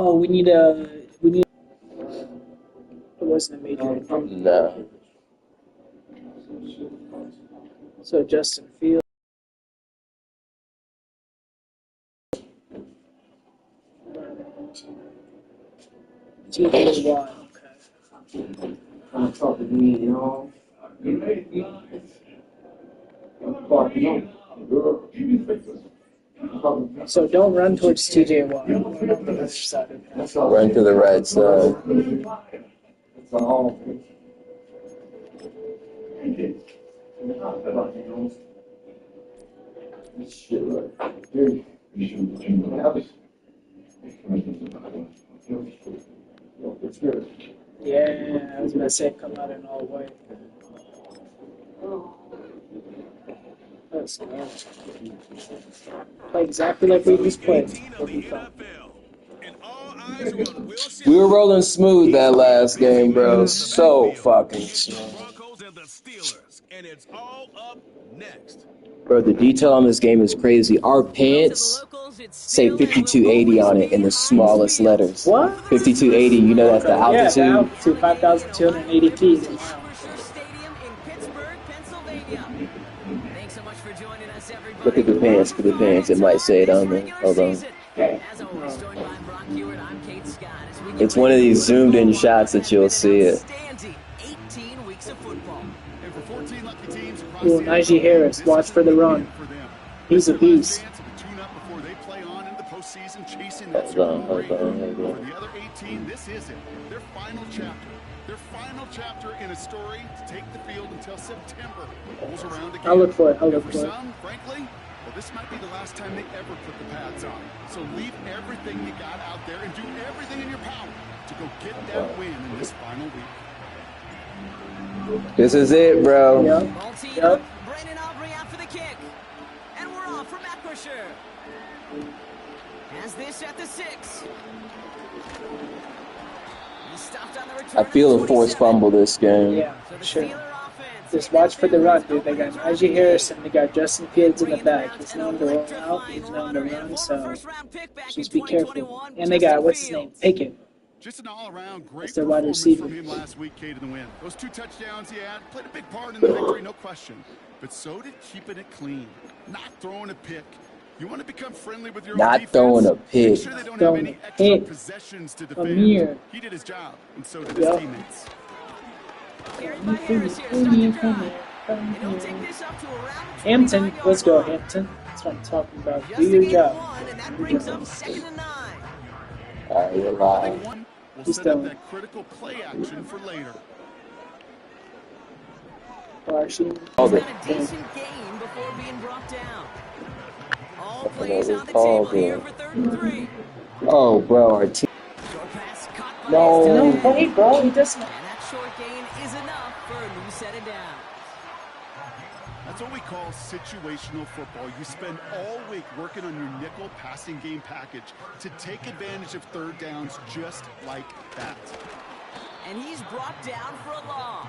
Oh, we need. It wasn't a major injury. No. So Justin Fields. TJ Watt. So don't run towards TJ Watt. Run on the left side of him. Run to the right side. Yeah, I was gonna say come out in all white. Let's go. Play exactly like we just played. We'll be fine. We were rolling smooth that last game, bro. So fucking smooth. Bro, the detail on this game is crazy. Our pants say 5280 on it in the smallest letters. What? 5280, you know that's the altitude? Yeah, the altitude, 5,280 feet. Look at the pants, for the pants. It might say it on there. Hold on. It's one of these zoomed in shots that you'll see it. Ooh, Najee Harris, watch for the run. He's a beast. Hold on. For the other 18, this is it. Their final chapter. Their final chapter in a story to take the field until September rolls around again. I'll look for it. For some, frankly, well, this might be the last time they ever put the pads on. So leave everything you got out there and do everything in your power to go get that win in this final week. This is it, bro. Yep. Brandon Aubrey out for the kick. And we're off for Matt Busher. Has this at the 6. I feel a forced fumble this game. Yeah, sure. Just watch for the run, dude. They got Najee Harris and they got Justin Fields in the back. He's known to roll out, he's known to run, so just be careful. And they got, what's his name? Pickett. Just an all-around great That's their wide performance receiver. from him last week, Kate, in the win. Those 2 touchdowns he had played a big part in the victory, no question. But so did keeping it clean, not throwing a pick. You want to become friendly with your own defense? Throwing a pick. Make sure they don't have any extra possessions to defend. Here. He did his job, and so did his teammates. Hampton, let's go, Hampton. That's what I'm talking about. Do your job. You're lying. We'll set up that critical play action for later. Actually, a decent game before being brought down. All plays on the table here for 3rd and 3. Oh, bro, our team. no way, bro. He doesn't. And that short gain is enough for a new set of downs. That's what we call situational football. You spend all week working on your nickel passing game package to take advantage of 3rd downs just like that. And he's brought down for a loss.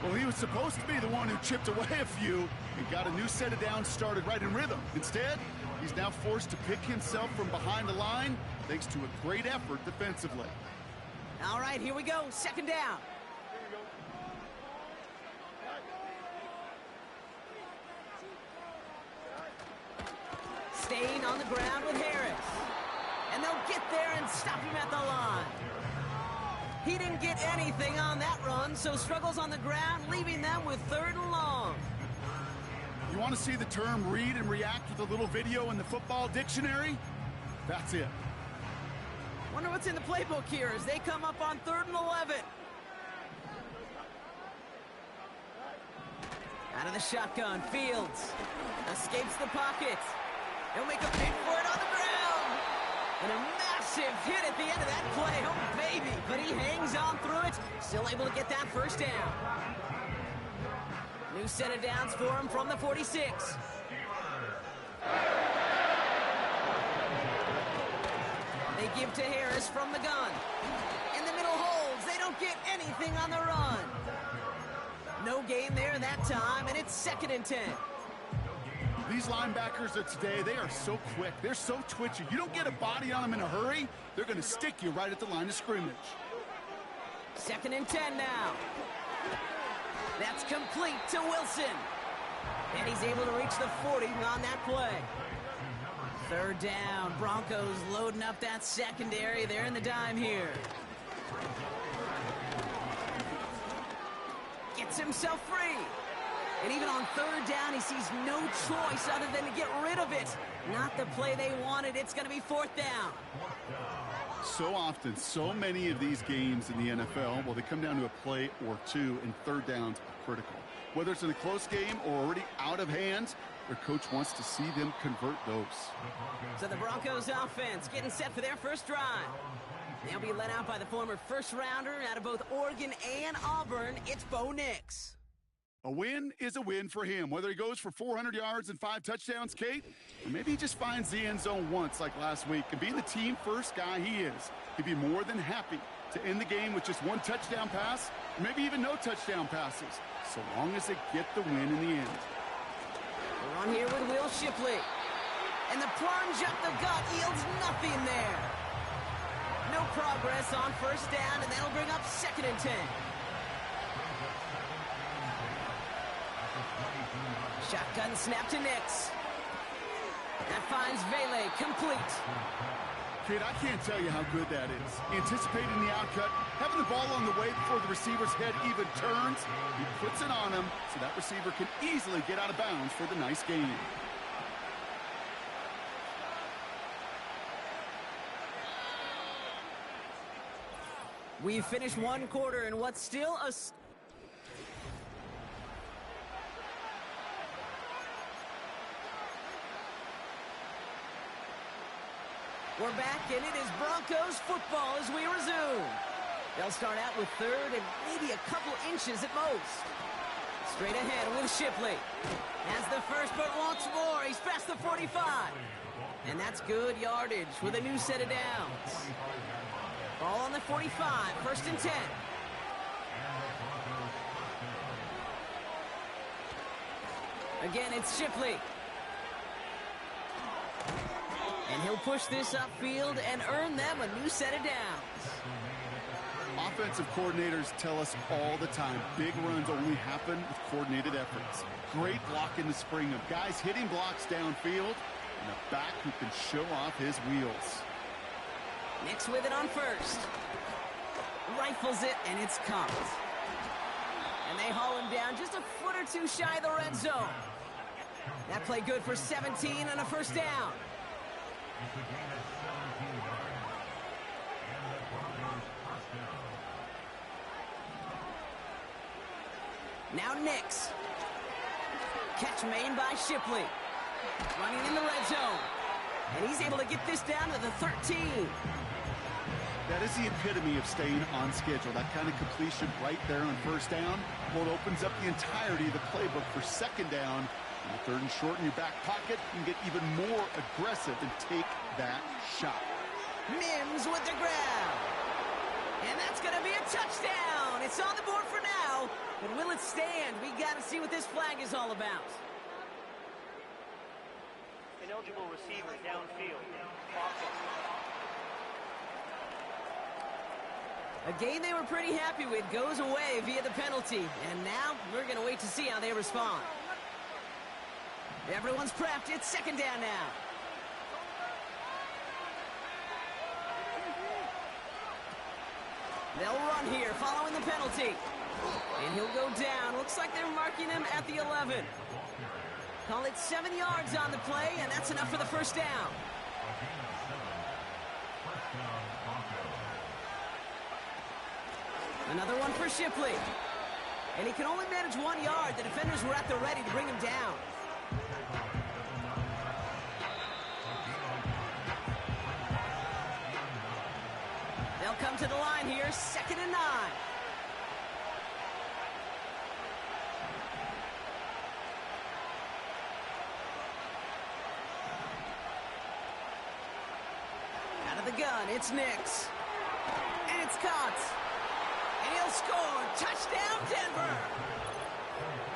Well, he was supposed to be the one who chipped away a few and got a new set of downs started right in rhythm. Instead, he's now forced to pick himself from behind the line thanks to a great effort defensively. All right, here we go. 2nd down. Staying on the ground with Harris. And they'll get there and stop him at the line. He didn't get anything on that run, so struggles on the ground, leaving them with 3rd and long. You want to see the term read and react with a little video in the football dictionary? That's it. Wonder what's in the playbook here as they come up on 3rd and 11. Out of the shotgun, Fields escapes the pocket. He'll make a big for it on the ground. And a massive hit at the end of that play. Oh, baby. But he hangs on through it. Still able to get that 1st down. New set of downs for him from the 46. They give to Harris from the gun. In the middle holds. They don't get anything on the run. No gain there that time, and it's 2nd and 10. These linebackers of today, they are so quick. They're so twitchy. You don't get a body on them in a hurry, they're going to stick you right at the line of scrimmage. 2nd and 10 now. That's complete to Wilson. And he's able to reach the 40 on that play. 3rd down. Broncos loading up that secondary. They're in the dime here. Gets himself free. And even on 3rd down, he sees no choice other than to get rid of it. Not the play they wanted. It's going to be 4th down. So often, so many of these games in the NFL, well, they come down to a play or two, and 3rd downs are critical. Whether it's in a close game or already out of hand, their coach wants to see them convert those. So the Broncos offense getting set for their first drive. They'll be led out by the former first-rounder out of both Oregon and Auburn. It's Bo Nix. A win is a win for him, whether he goes for 400 yards and 5 touchdowns, Kate, or maybe he just finds the end zone once like last week. And being the team-first guy he is, he'd be more than happy to end the game with just 1 touchdown pass, or maybe even no touchdown passes, so long as they get the win in the end. We're on here with Will Shipley. And the plunge up the gut yields nothing there. No progress on 1st down, and that'll bring up 2nd and 10. Shotgun snap to Nix. That finds Vele complete. Kate, I can't tell you how good that is. Anticipating the outcut, having the ball on the way before the receiver's head even turns, he puts it on him so that receiver can easily get out of bounds for the nice gain. We've finished 1 quarter in what's still a... We're back, and it is Broncos football as we resume. They'll start out with 3rd and maybe a couple inches at most. Straight ahead with Shipley. Has the first, but wants more. He's past the 45. And that's good yardage with a new set of downs. Ball on the 45, 1st and 10. Again, it's Shipley. And he'll push this upfield and earn them a new set of downs. Offensive coordinators tell us all the time, big runs only happen with coordinated efforts. Great block in the spring of guys hitting blocks downfield and a back who can show off his wheels. Nix with it on 1st. Rifles it, and it's caught. And they haul him down just a foot or 2 shy of the red zone. That play good for 17 and a 1st down. Now Nix. Catch made by Shipley. Running in the red zone. And he's able to get this down to the 13. That is the epitome of staying on schedule. That kind of completion right there on 1st down. Well, it opens up the entirety of the playbook for 2nd down. And 3rd and short in your back pocket, you can get even more aggressive and take that shot. Mims with the grab. And that's going to be a touchdown. It's on the board for now. But will it stand? We got to see what this flag is all about. Ineligible receiver downfield. A game they were pretty happy with goes away via the penalty. And now we're going to wait to see how they respond. Everyone's prepped. It's 2nd down now. They'll run here following the penalty. And he'll go down. Looks like they're marking him at the 11. Call it 7 yards on the play, and that's enough for the 1st down. Another one for Shipley. And he can only manage 1 yard. The defenders were at the ready to bring him down. They'll come to the line here, 2nd and 9. Out of the gun, it's Nix. And it's caught. And he'll score. Touchdown, Denver.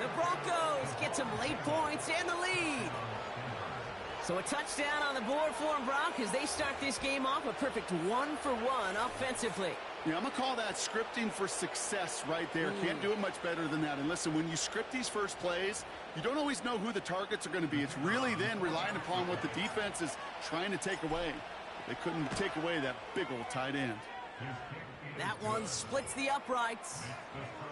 The Broncos get some late points and the lead. So a touchdown on the board for them, Broncos. They start this game off a perfect 1-for-1 offensively. Yeah, I'm going to call that scripting for success right there. Can't do it much better than that. And listen, when you script these first plays, you don't always know who the targets are going to be. It's really then relying upon what the defense is trying to take away. They couldn't take away that big old tight end. That one splits the uprights.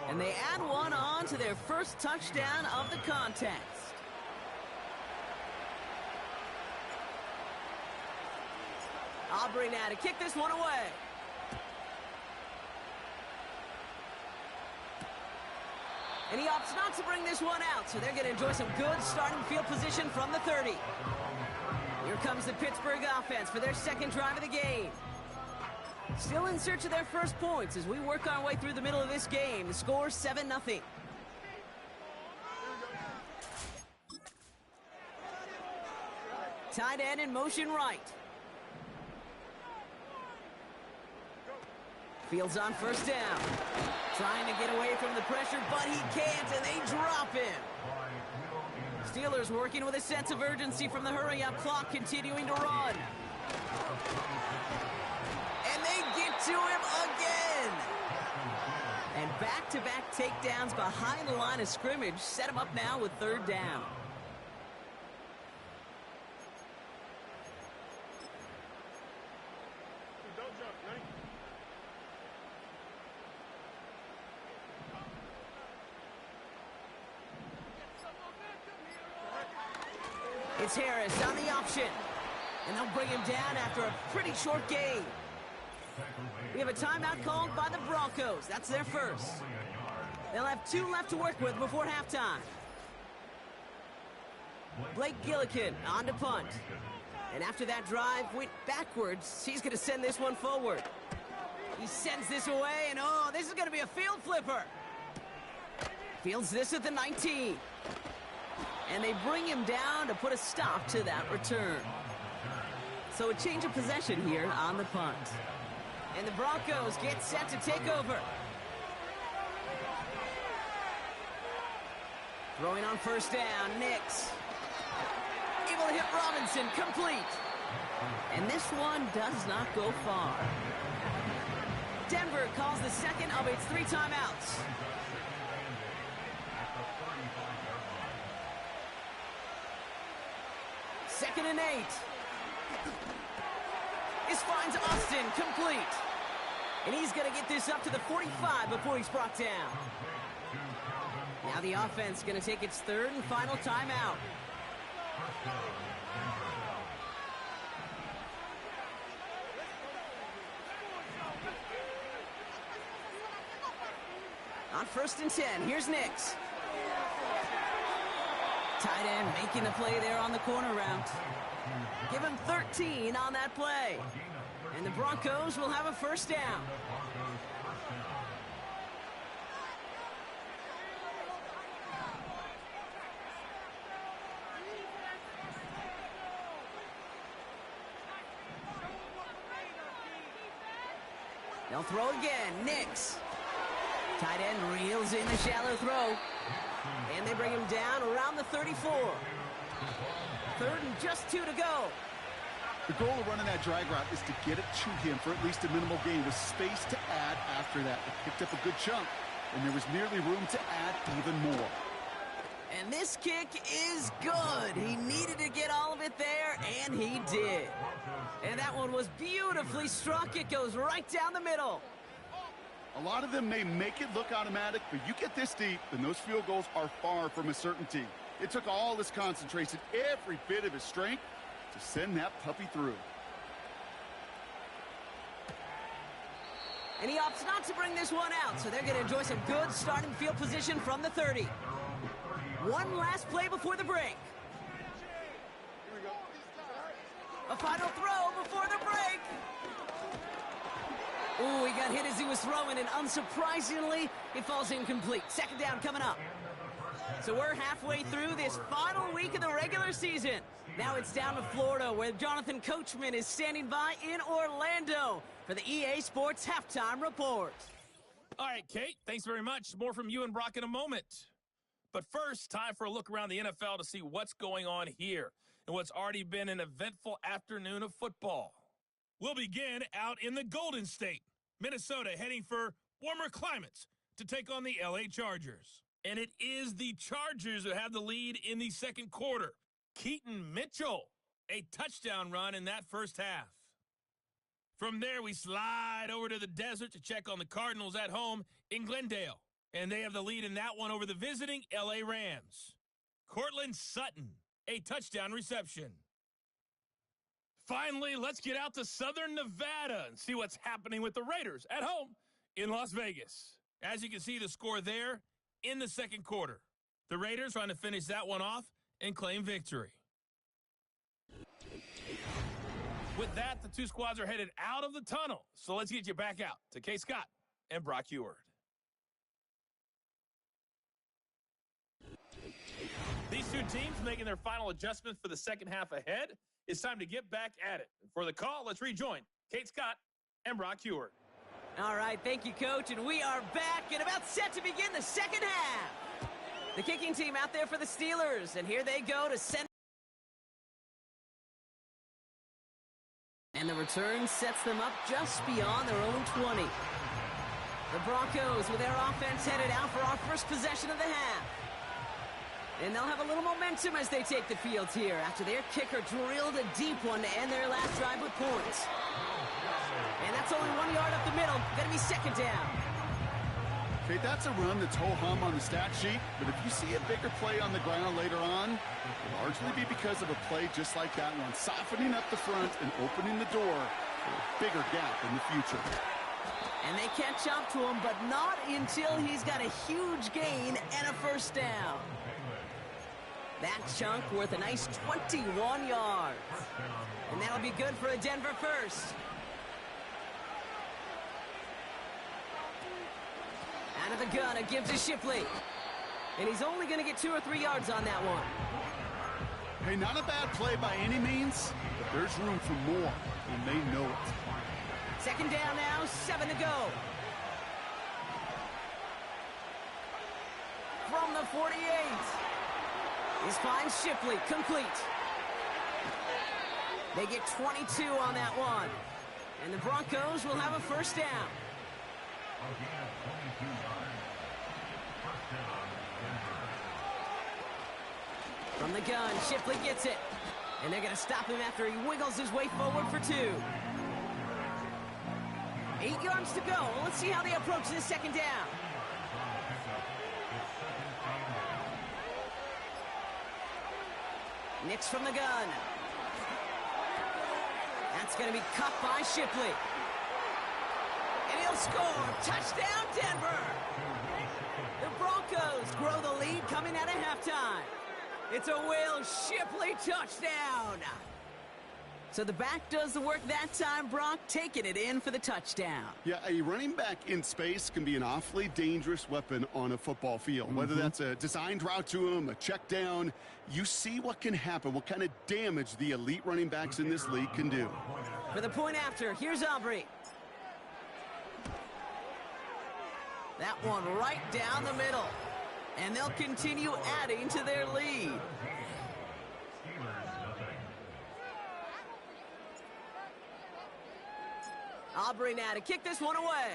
And they add one on to their first touchdown of the contest. Aubrey now to kick this one away. And he opts not to bring this one out, so they're going to enjoy some good starting field position from the 30. Here comes the Pittsburgh offense for their second drive of the game. Still in search of their first points as we work our way through the middle of this game. The score 7-0. Tight end in motion right. Fields on first down. Trying to get away from the pressure, but he can't, and they drop him. Steelers working with a sense of urgency from the hurry-up clock, continuing to run. And they get to him again. And back-to-back takedowns behind the line of scrimmage set him up now with third down. It's Harris on the option. And they'll bring him down after a pretty short game. We have a timeout called by the Broncos. That's their first. They'll have 2 left to work with before halftime. Blake Gillikin on to punt. And after that drive went backwards, he's going to send this one forward. He sends this away, and oh, this is going to be a field flipper. Fields this at the 19. And they bring him down to put a stop to that return. So a change of possession here on the punt. And the Broncos get set to take over. Throwing on first down, Nix. Able to hit Robinson, complete. And this one does not go far. Denver calls the second of its 3 timeouts. Second and 8. This finds Austin, complete. And he's going to get this up to the 45 before he's brought down. Now the offense going to take its third and final timeout. On first and 10, here's Nix. Tight end making the play there on the corner route. Give him 13 on that play. And the Broncos will have a first down. They'll throw again. Nix. Tight end reels in the shallow throw. And they bring him down around the 34. Third and just 2 to go. The goal of running that drag route is to get it to him for at least a minimal gain with space to add after that. They picked up a good chunk, and there was merely room to add even more. And this kick is good. He needed to get all of it there, and he did. And that one was beautifully struck. It goes right down the middle. A lot of them may make it look automatic, but you get this deep, and those field goals are far from a certainty. It took all his concentration, every bit of his strength, to send that puppy through. And he opts not to bring this one out, so they're going to enjoy some good starting field position from the 30. One last play before the break. A final throw before the break. Ooh, he got hit as he was throwing, and unsurprisingly, it falls incomplete. Second down coming up. So we're halfway through this final week of the regular season. Now it's down to Florida, where Jonathan Coachman is standing by in Orlando for the EA Sports Halftime Report. All right, Kate, thanks very much. More from you and Brock in a moment. But first, time for a look around the NFL to see what's going on here. in what's already been an eventful afternoon of football. We'll begin out in the Golden State, Minnesota, heading for warmer climates to take on the LA Chargers. And it is the Chargers who have the lead in the second quarter. Keaton Mitchell, a touchdown run in that first half. From there, we slide over to the desert to check on the Cardinals at home in Glendale. And they have the lead in that one over the visiting LA Rams. Cortland Sutton, a touchdown reception. Finally, let's get out to Southern Nevada and see what's happening with the Raiders at home in Las Vegas. As you can see, the score there in the second quarter. The Raiders trying to finish that one off and claim victory. With that, the two squads are headed out of the tunnel. So let's get you back out to Kay Scott and Brock Eward. These two teams making their final adjustments for the second half ahead. It's time to get back at it. For the call, let's rejoin Kate Scott and Brock Eward. All right, thank you, Coach, and we are back and about set to begin the second half. The kicking team out there for the Steelers, and here they go to send. And the return sets them up just beyond their own 20. The Broncos with their offense headed out for our first possession of the half. And they'll have a little momentum as they take the field here after their kicker drilled a deep one to end their last drive with points. And that's only 1 yard up the middle. Going to be second down. Okay, that's a run that's ho-hum on the stat sheet, but if you see a bigger play on the ground later on, it'll largely be because of a play just like that one, softening up the front and opening the door for a bigger gap in the future. And they catch up to him, but not until he's got a huge gain and a first down. That chunk worth a nice 21 yards. And that'll be good for a Denver first. Out of the gun, it gives to Shipley. And he's only going to get 2 or 3 yards on that one. Hey, not a bad play by any means, but there's room for more, and they know it. Second down now, 7 to go. From the 48. He finds Shipley, complete. They get 22 on that one. And the Broncos will have a first down. From the gun, Shipley gets it. And they're going to stop him after he wiggles his way forward for 2. 8 yards to go. Let's see how they approach this second down. Nix from the gun. That's going to be cut by Shipley. And he'll score. Touchdown, Denver. The Broncos grow the lead coming out of halftime. It's a Will Shipley touchdown. So the back does the work that time, Brock, taking it in for the touchdown. Yeah, a running back in space can be an awfully dangerous weapon on a football field. Whether that's a designed route to him, a check down, you see what can happen, what kind of damage the elite running backs in this league can do. For the point after, here's Aubrey. That one right down the middle. And they'll continue adding to their lead. Aubrey now to kick this one away.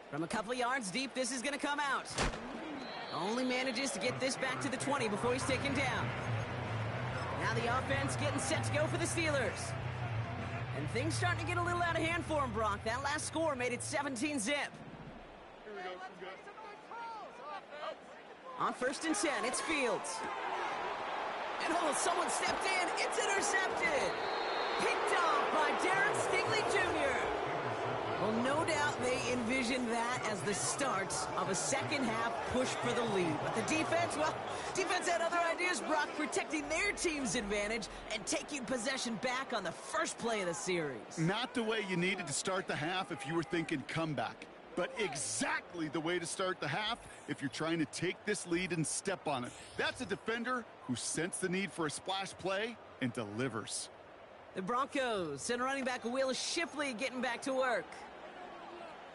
From a couple of yards deep, this is going to come out. Only manages to get this back to the 20 before he's taken down. Now the offense getting set to go for the Steelers. And things starting to get a little out of hand for him, Brock. That last score made it 17-zip. On 1st and 10, it's Fields. And someone stepped in. It's intercepted. Picked off by Darren Stingley Jr. Well, no doubt they envisioned that as the start of a second half push for the lead. But the defense, well, defense had other ideas, Brock, protecting their team's advantage and taking possession back on the first play of the series. Not the way you needed to start the half if you were thinking comeback, but exactly the way to start the half if you're trying to take this lead and step on it. That's a defender who sensed the need for a splash play and delivers. The Broncos send running back Will Shipley getting back to work.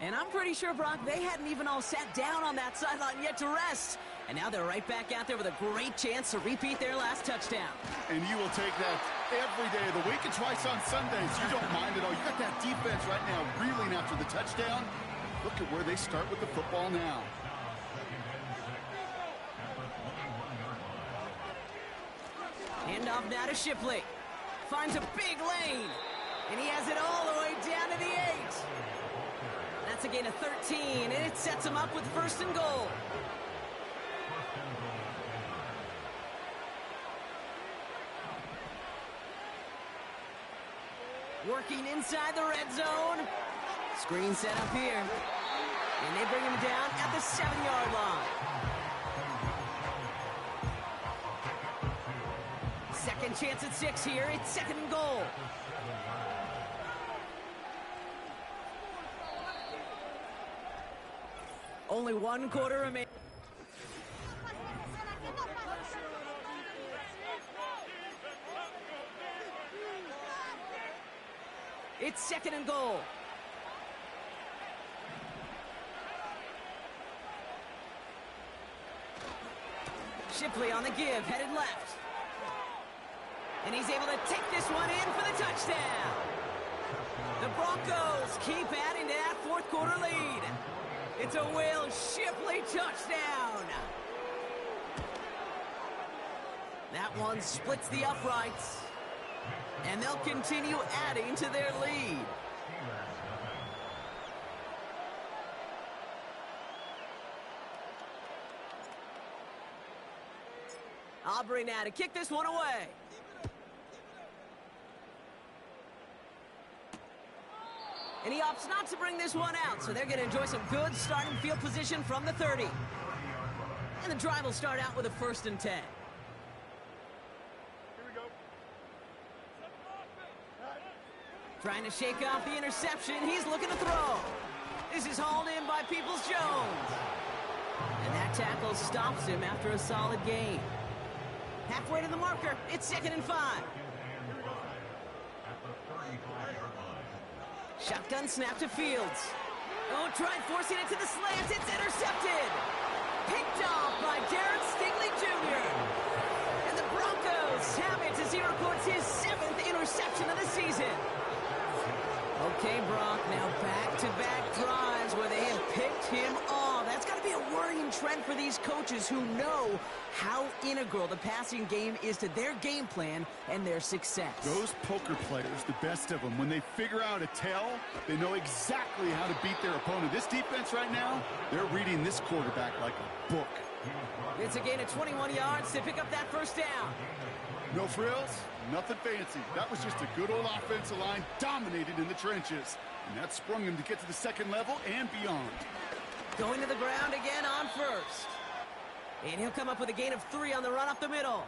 And I'm pretty sure, Brock, they hadn't even all sat down on that sideline yet to rest. And now they're right back out there with a great chance to repeat their last touchdown. And you will take that every day of the week and twice on Sundays. You don't mind at all. You got that defense right now reeling after the touchdown. Look at where they start with the football now. Handoff now to Shipley. Finds a big lane. And he has it all the way down to the 8. That's a gain of 13, and it sets him up with 1st and goal. Working inside the red zone. Screen set up here. And they bring him down at the 7-yard line. Second chance at 6 here. It's 2nd and goal. Only 1 quarter remaining. It's 2nd and goal. Shipley on the give, headed left. And he's able to take this one in for the touchdown. The Broncos keep adding to that 4th quarter lead. It's a Will Shipley touchdown. That one splits the uprights. And they'll continue adding to their lead. Aubrey now to kick this one away. And he opts not to bring this one out, so they're going to enjoy some good starting field position from the 30. And the drive will start out with a 1st and 10. Trying to shake off the interception. He's looking to throw. This is hauled in by Peoples-Jones. And that tackle stops him after a solid gain. Halfway to the marker. It's 2nd and 5. Shotgun snap to Fields. Oh, tried forcing it to the slant. It's intercepted. Picked off by Derek Stingley Jr. And the Broncos have it as he records his 7th interception of the season. Okay, Brock, now back-to-back drives where they have picked him off. That's got to be a worrying trend for these coaches who know how integral the passing game is to their game plan and their success. Those poker players, the best of them, when they figure out a tell, they know exactly how to beat their opponent. This defense right now, they're reading this quarterback like a book. It's a gain of 21 yards to pick up that 1st down. No frills, nothing fancy. That was just a good old offensive line dominated in the trenches. And that sprung him to get to the 2nd level and beyond. Going to the ground again on 1st. And he'll come up with a gain of 3 on the run up the middle.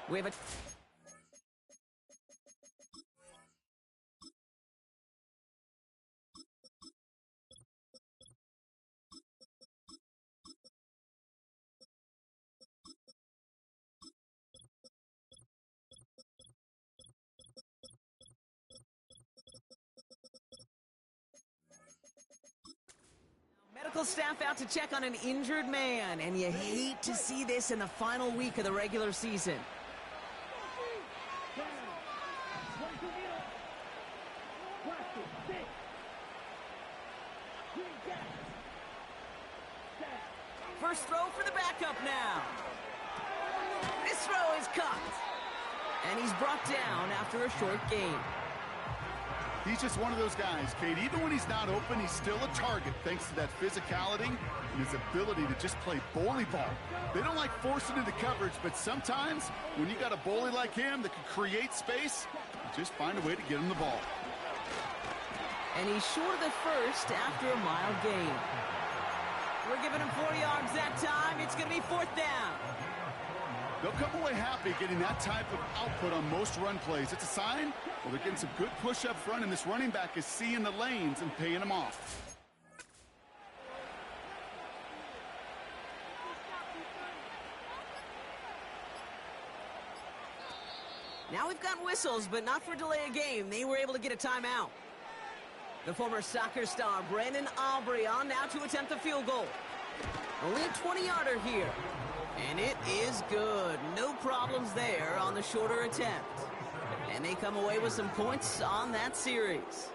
We have a... Medical staff out to check on an injured man, and you hate to see this in the final week of the regular season. First throw for the backup now. This throw is caught. And he's brought down after a short gain. He's just one of those guys, Kate. Even when he's not open, he's still a target thanks to that physicality and his ability to just play bully ball. They don't like forcing into coverage, but sometimes when you got a bully like him that can create space, you just find a way to get him the ball. And he's short of the 1st after a mile gain. We're giving him 4 yards that time. It's going to be 4th down. They'll come away happy getting that type of output on most run plays. It's a sign, well, they're getting some good push up front, and this running back is seeing the lanes and paying them off. Now we've got whistles, but not for delay of game. They were able to get a timeout. The former soccer star, Brandon Aubrey, on now to attempt the field goal. Only a 20-yarder here. And it is good. No problems there on the shorter attempt. And they come away with some points on that series.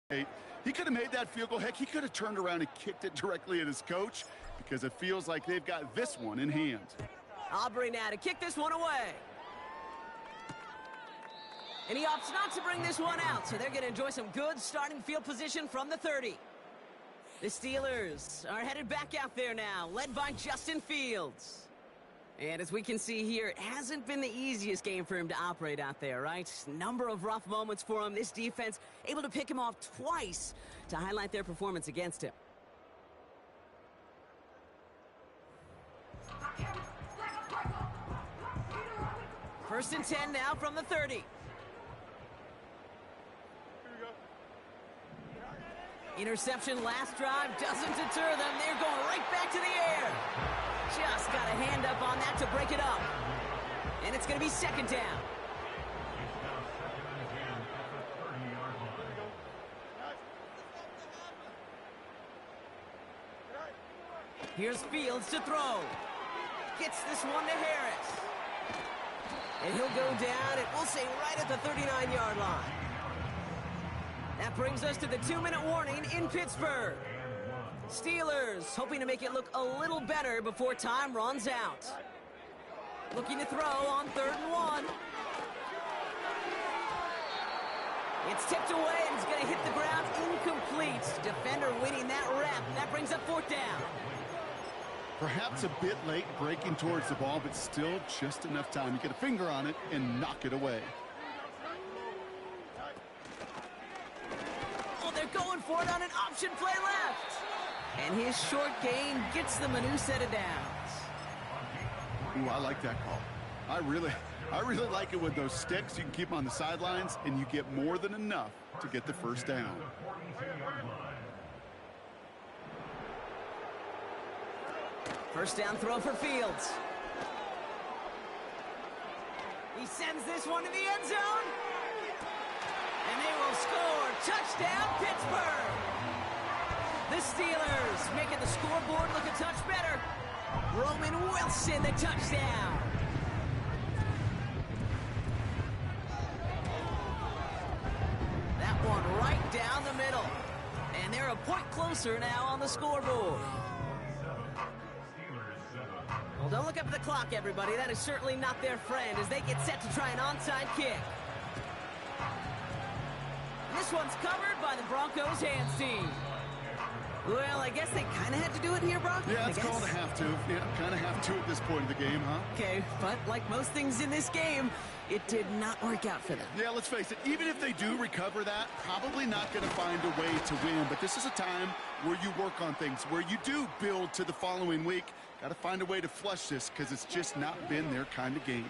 He could have made that field goal. Heck, he could have turned around and kicked it directly at his coach because it feels like they've got this one in hand. Aubrey now to kick this one away. And he opts not to bring this one out, so they're going to enjoy some good starting field position from the 30. The Steelers are headed back out there now, led by Justin Fields. And as we can see here, it hasn't been the easiest game for him to operate out there, right? Number of rough moments for him. This defense able to pick him off twice to highlight their performance against him. First and 10 now from the 30. Interception last drive doesn't deter them. They're going right back to the air. Just got a hand up on that to break it up. And it's going to be second down. Here's Fields to throw. Gets this one to Harris. And he'll go down, and we'll say right at the 39-yard line. That brings us to the 2-minute warning in Pittsburgh. Steelers hoping to make it look a little better before time runs out. Looking to throw on 3rd and 1. It's tipped away and it's going to hit the ground incomplete. Defender winning that rep. That brings up 4th down. Perhaps a bit late breaking towards the ball, but still just enough time to get a finger on it and knock it away. Oh, they're going for it on an option play left. And his short gain gets them a new set of downs. Ooh, I like that call. I really like it with those sticks. You can keep them on the sidelines, and you get more than enough to get the first down. First down throw for Fields. He sends this one to the end zone. And they will score. Touchdown, Pittsburgh. The Steelers making the scoreboard look a touch better. Roman Wilson, the touchdown. That one right down the middle. And they're a point closer now on the scoreboard. Well, don't look up at the clock, everybody. That is certainly not their friend as they get set to try an onside kick. This one's covered by the Broncos hands team. Well, I guess they kind of had to do it here, Brock. Yeah, it's called a have to. Yeah, kind of have to at this point of the game, huh? Okay, but like most things in this game, it did not work out for them. Yeah, let's face it. Even if they do recover that, probably not going to find a way to win. But this is a time where you work on things, where you do build to the following week. Got to find a way to flush this because it's just not been their kind of game.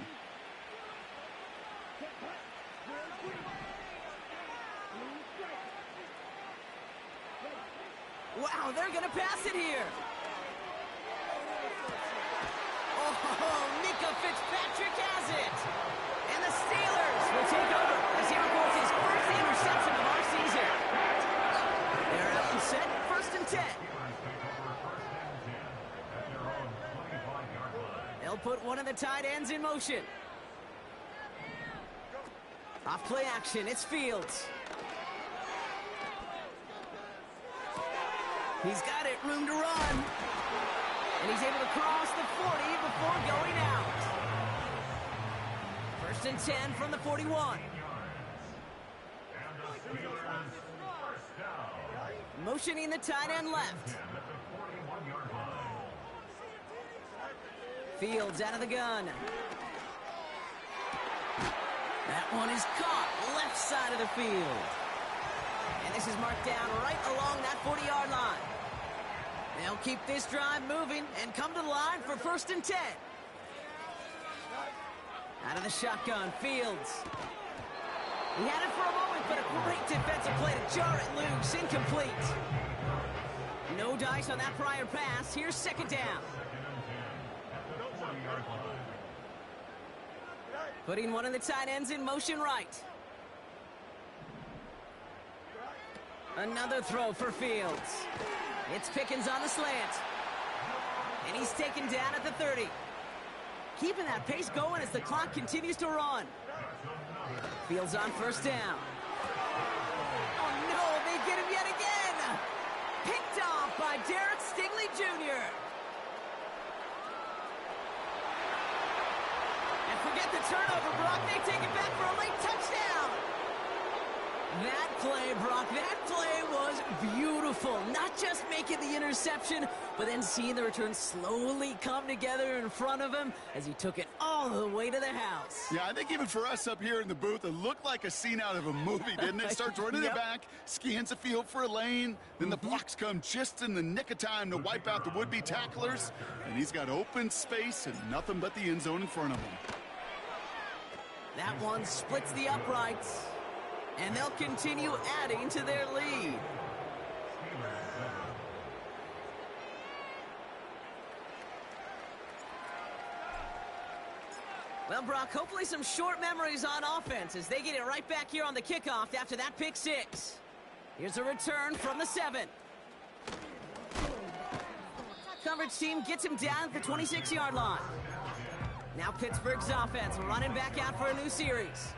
Wow, they're going to pass it here. Oh, Mika Fitzpatrick has it. And the Steelers will take over as he records his first interception of our season. They're out and set, 1st and 10. They'll put one of the tight ends in motion. Off play action, it's Fields. He's got it, room to run. And he's able to cross the 40 before going out. 1st and 10 from the 41. Motioning the tight end left. Fields out of the gun. That one is caught left side of the field. And this is marked down right along that 40-yard line. They'll keep this drive moving and come to the line for 1st and 10. Out of the shotgun, Fields. He had it for a moment, but a great defensive play to jar it loose, incomplete. No dice on that prior pass. Here's 2nd down. Putting one of the tight ends in motion right. Another throw for Fields. It's Pickens on the slant. And he's taken down at the 30. Keeping that pace going as the clock continues to run. Fields on first down. Oh no, they get him yet again! Picked off by Derek Stingley Jr. And forget the turnover, Brock. They take it back for a late touchdown. That play, Brock, that play was beautiful. Not just making the interception, but then seeing the return slowly come together in front of him as he took it all the way to the house. Yeah, I think even for us up here in the booth, it looked like a scene out of a movie, didn't it? Starts running it back, scans the field for a lane, then the blocks come just in the nick of time to wipe out the would-be tacklers, and he's got open space and nothing but the end zone in front of him. That one splits the uprights. And they'll continue adding to their lead. Well, Brock, hopefully some short memories on offense as they get it right back here on the kickoff after that pick six. Here's a return from the 7. Coverage team gets him down at the 26-yard line. Now Pittsburgh's offense running back out for a new series.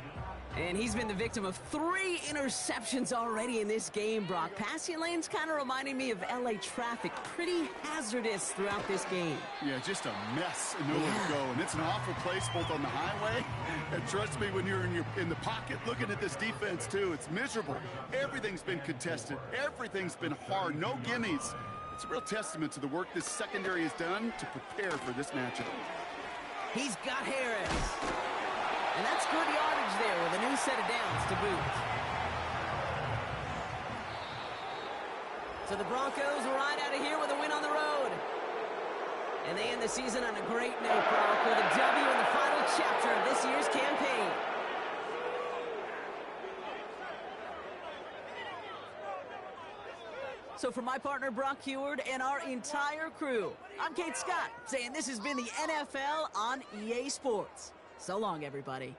And he's been the victim of 3 interceptions already in this game, Brock. Passing lanes kind of reminding me of LA traffic. Pretty hazardous throughout this game. Yeah, just a mess and nowhere to go. And it's an awful place both on the highway. And trust me, when you're in the pocket looking at this defense, too, it's miserable. Everything's been contested. Everything's been hard. No gimmies. It's a real testament to the work this secondary has done to prepare for this matchup. He's got Harris. And that's good yardage there with a new set of downs to boot. So the Broncos ride out of here with a win on the road. And they end the season on a great note, Brock, with a W in the final chapter of this year's campaign. So for my partner, Brock Heward, and our entire crew, I'm Kate Scott, saying this has been the NFL on EA Sports. So long, everybody.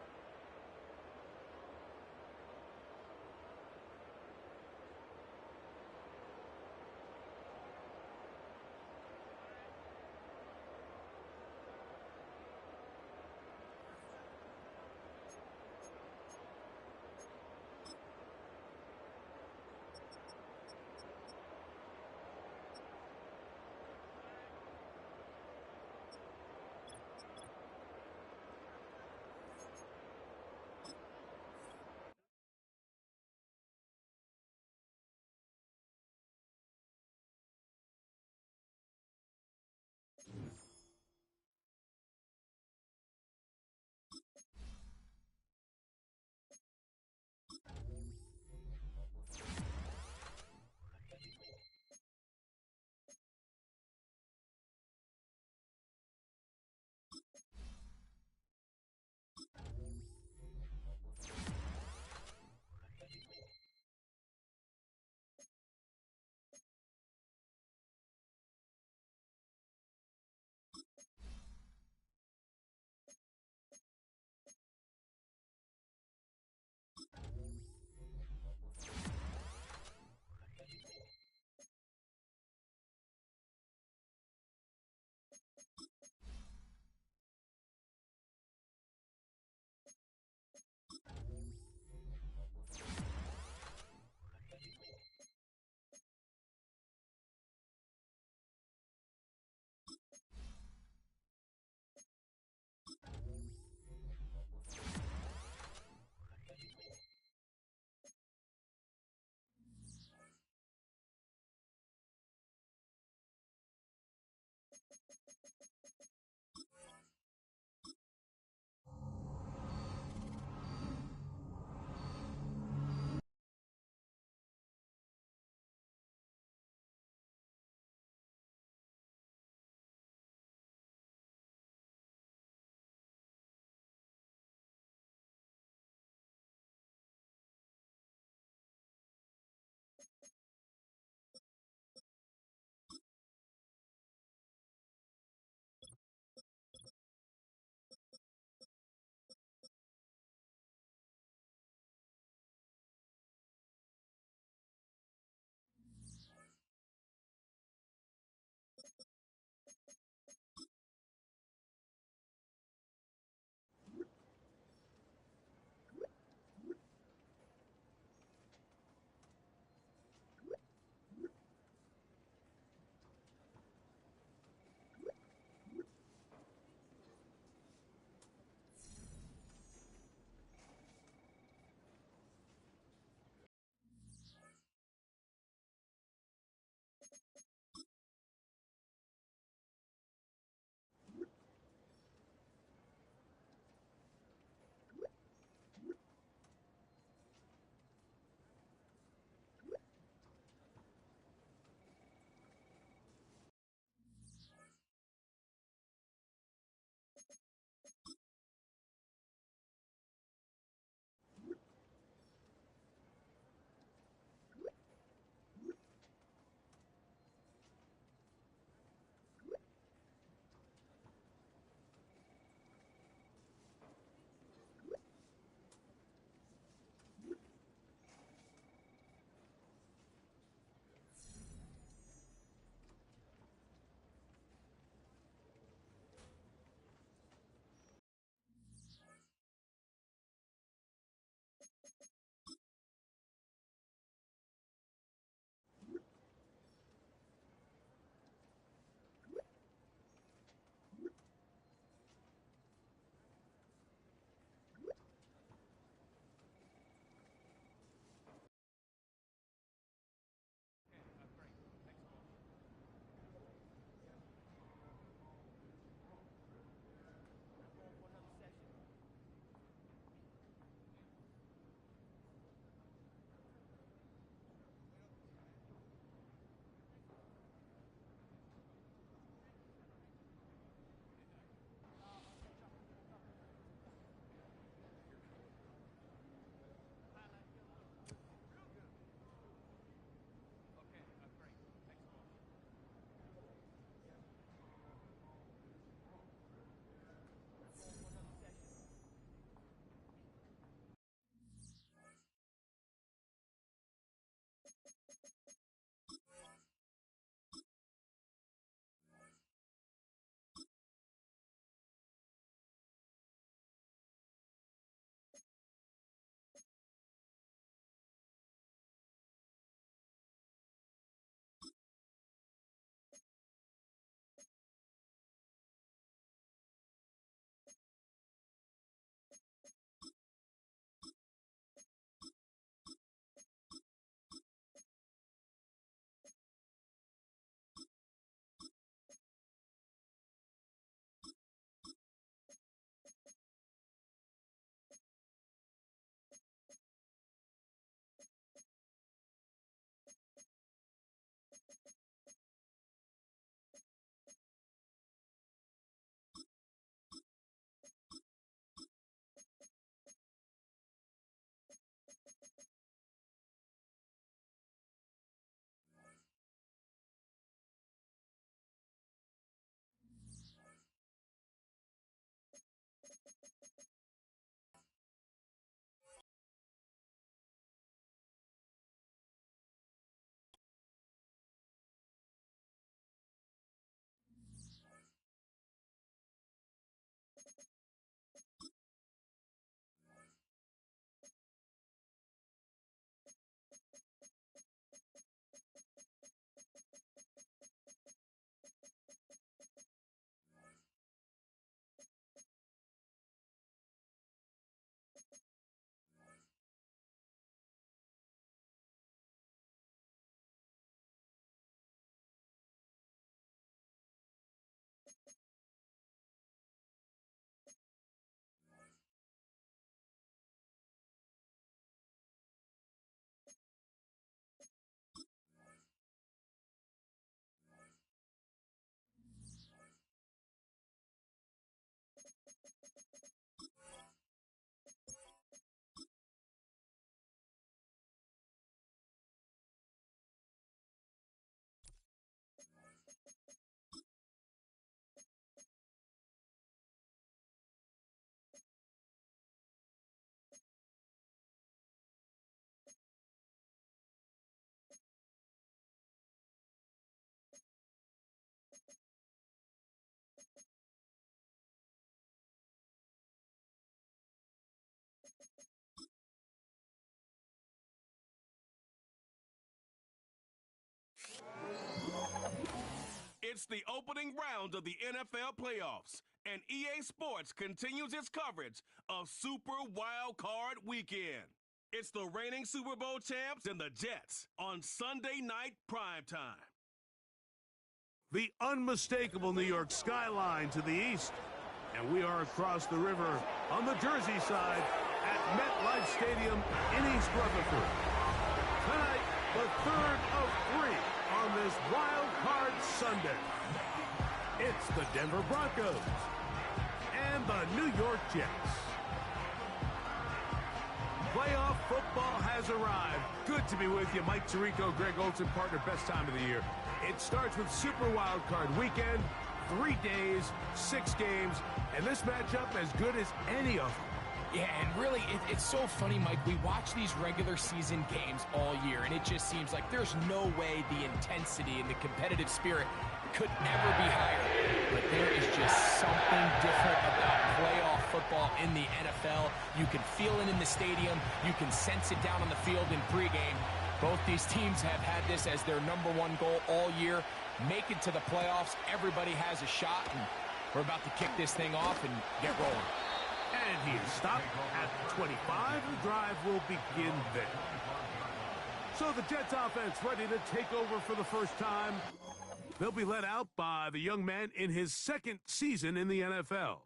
It's the opening round of the NFL playoffs, and EA Sports continues its coverage of Super Wild Card Weekend. It's the reigning Super Bowl champs and the Jets on Sunday night primetime. The unmistakable New York skyline to the east, and we are across the river on the Jersey side at MetLife Stadium in East Rutherford. Tonight, the third of three on this Wild Card Sunday. It's the Denver Broncos and the New York Jets. Playoff football has arrived. Good to be with you. Mike Tirico, Greg Olson, partner, best time of the year. It starts with Super Wild Card Weekend, 3 days, 6 games, and this matchup as good as any of them. Yeah, and really, it's so funny, Mike. We watch these regular season games all year, and it just seems like there's no way the intensity and the competitive spirit could ever be higher. But there is just something different about playoff football in the NFL. You can feel it in the stadium. You can sense it down on the field in pregame. Both these teams have had this as their #1 goal all year. Make it to the playoffs. Everybody has a shot, and we're about to kick this thing off and get rolling. And he is stopped at the 25. The drive will begin there. So the Jets offense ready to take over for the first time. They'll be led out by the young man in his second season in the NFL.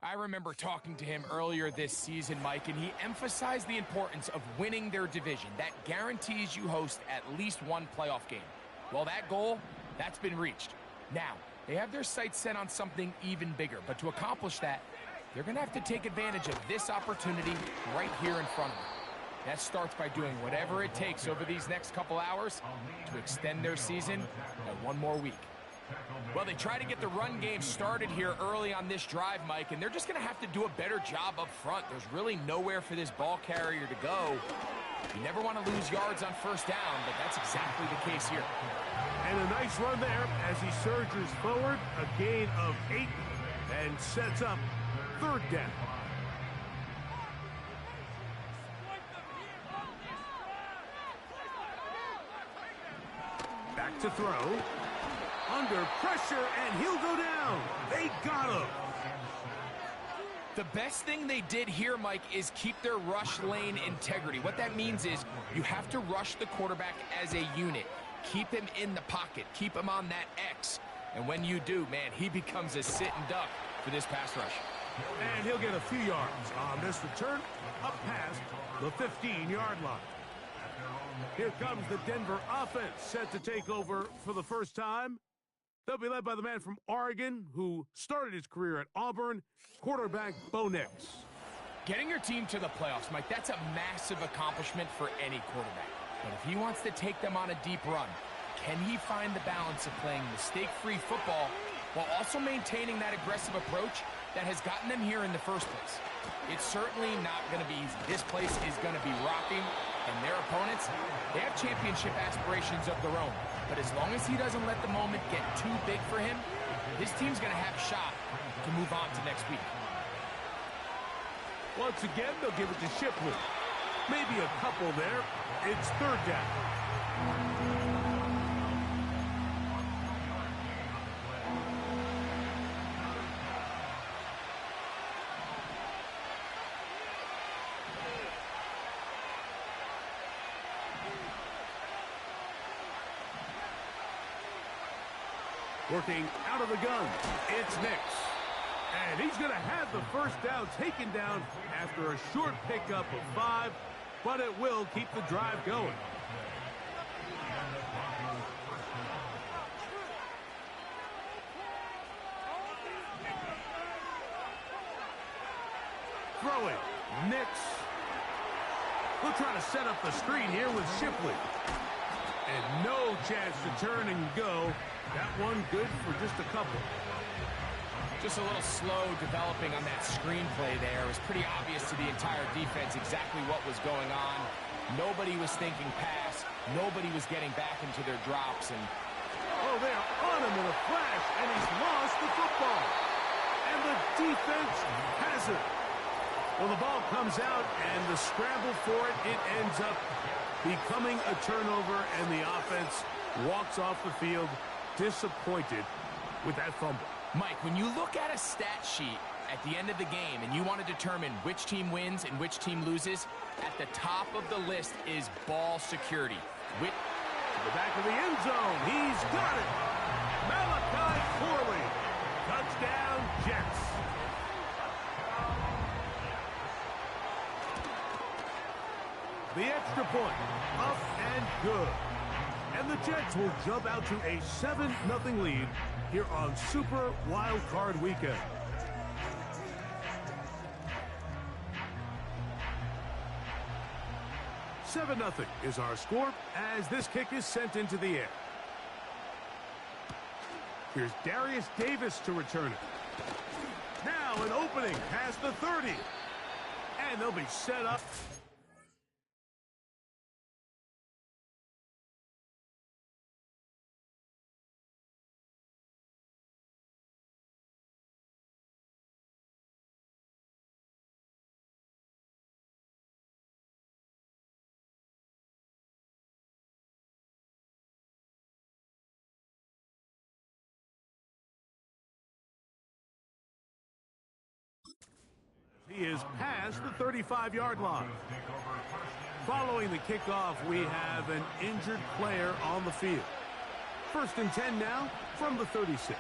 I remember talking to him earlier this season, Mike, and he emphasized the importance of winning their division. That guarantees you host at least one playoff game. Well, that goal, that's been reached. Now, they have their sights set on something even bigger, but to accomplish that, they're going to have to take advantage of this opportunity right here in front of them. That starts by doing whatever it takes over these next couple hours to extend their season by 1 more week. Well, they try to get the run game started here early on this drive, Mike, and they're just going to have to do a better job up front. There's really nowhere for this ball carrier to go. You never want to lose yards on first down, but that's exactly the case here. And a nice run there as he surges forward, a gain of 8, and sets up 3rd down. Back to throw. Under pressure, and he'll go down. They got him. The best thing they did here, Mike, is keep their rush lane integrity. What that means is you have to rush the quarterback as a unit. Keep him in the pocket. Keep him on that X. And when you do, man, he becomes a sit and duck for this pass rush. And he'll get a few yards on this return up past the 15-yard line. Here comes the Denver offense set to take over for the first time. They'll be led by the man from Oregon who started his career at Auburn, quarterback Bo Nix. Getting your team to the playoffs, Mike, that's a massive accomplishment for any quarterback. But if he wants to take them on a deep run, can he find the balance of playing mistake-free football while also maintaining that aggressive approach that has gotten them here in the first place? It's certainly not going to be easy. This place is going to be rocking, and their opponents, they have championship aspirations of their own. But as long as he doesn't let the moment get too big for him, this team's going to have a shot to move on to next week. Once again, they'll give it to Shipley. Maybe a couple there. It's 3rd down. Working out of the gun, it's Nix. And he's going to have the first down taken down after a short pickup of 5, but it will keep the drive going. Throwing, Nix. We'll try to set up the screen here with Shipley. And no chance to turn and go. That one good for just a couple. Just a little slow developing on that screenplay there. It was pretty obvious to the entire defense exactly what was going on. Nobody was thinking pass. Nobody was getting back into their drops. And oh, they are on him in a flash, and he's lost the football. And the defense has it. Well, the ball comes out, and the scramble for it, it ends up becoming a turnover, and the offense walks off the field disappointed with that fumble. Mike, when you look at a stat sheet at the end of the game and you want to determine which team wins and which team loses, at the top of the list is ball security. To the back of the end zone. He's got it. Malachi Corley. Touchdown, Jets. The extra point, up and good. And the Jets will jump out to a 7-0 lead here on Super Wild Card Weekend. $7-0 is our score as this kick is sent into the air. Here's Darius Davis to return it. Now an opening past the 30. And they'll be set up. He is past the 35-yard line. Following the kickoff, we have an injured player on the field. 1st and 10 now from the 36.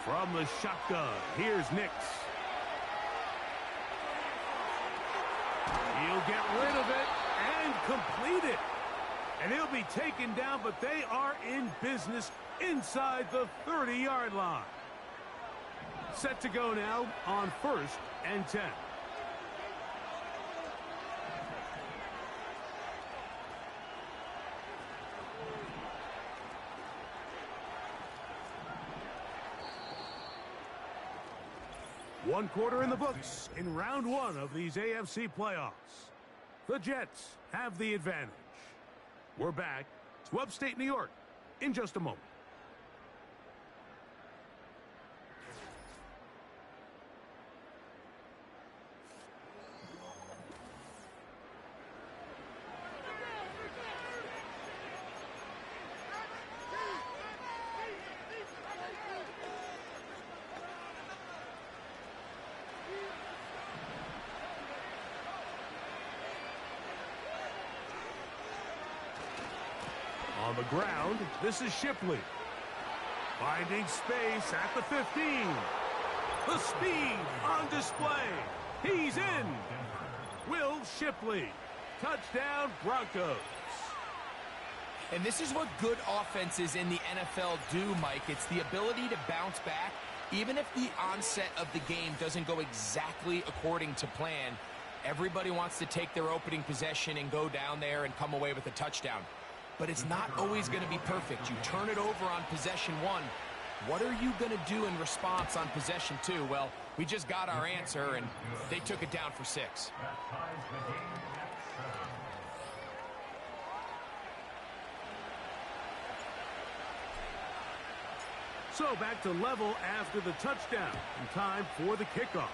From the shotgun, here's Nix. He'll get rid of it and complete it. And he'll be taken down, but they are in business inside the 30-yard line. Set to go now on 1st and 10. One quarter in the books in round 1 of these AFC playoffs. The Jets have the advantage. We're back to upstate New York in just a moment. On the ground, this is Shipley. Finding space at the 15. The speed on display. He's in. Will Shipley. Touchdown, Broncos. And this is what good offenses in the NFL do, Mike. It's the ability to bounce back, even if the onset of the game doesn't go exactly according to plan. Everybody wants to take their opening possession and go down there and come away with a touchdown. But it's not always going to be perfect. You turn it over on possession 1. What are you going to do in response on possession 2? Well, we just got our answer, and they took it down for 6. So back to level after the touchdown. And time for the kickoff.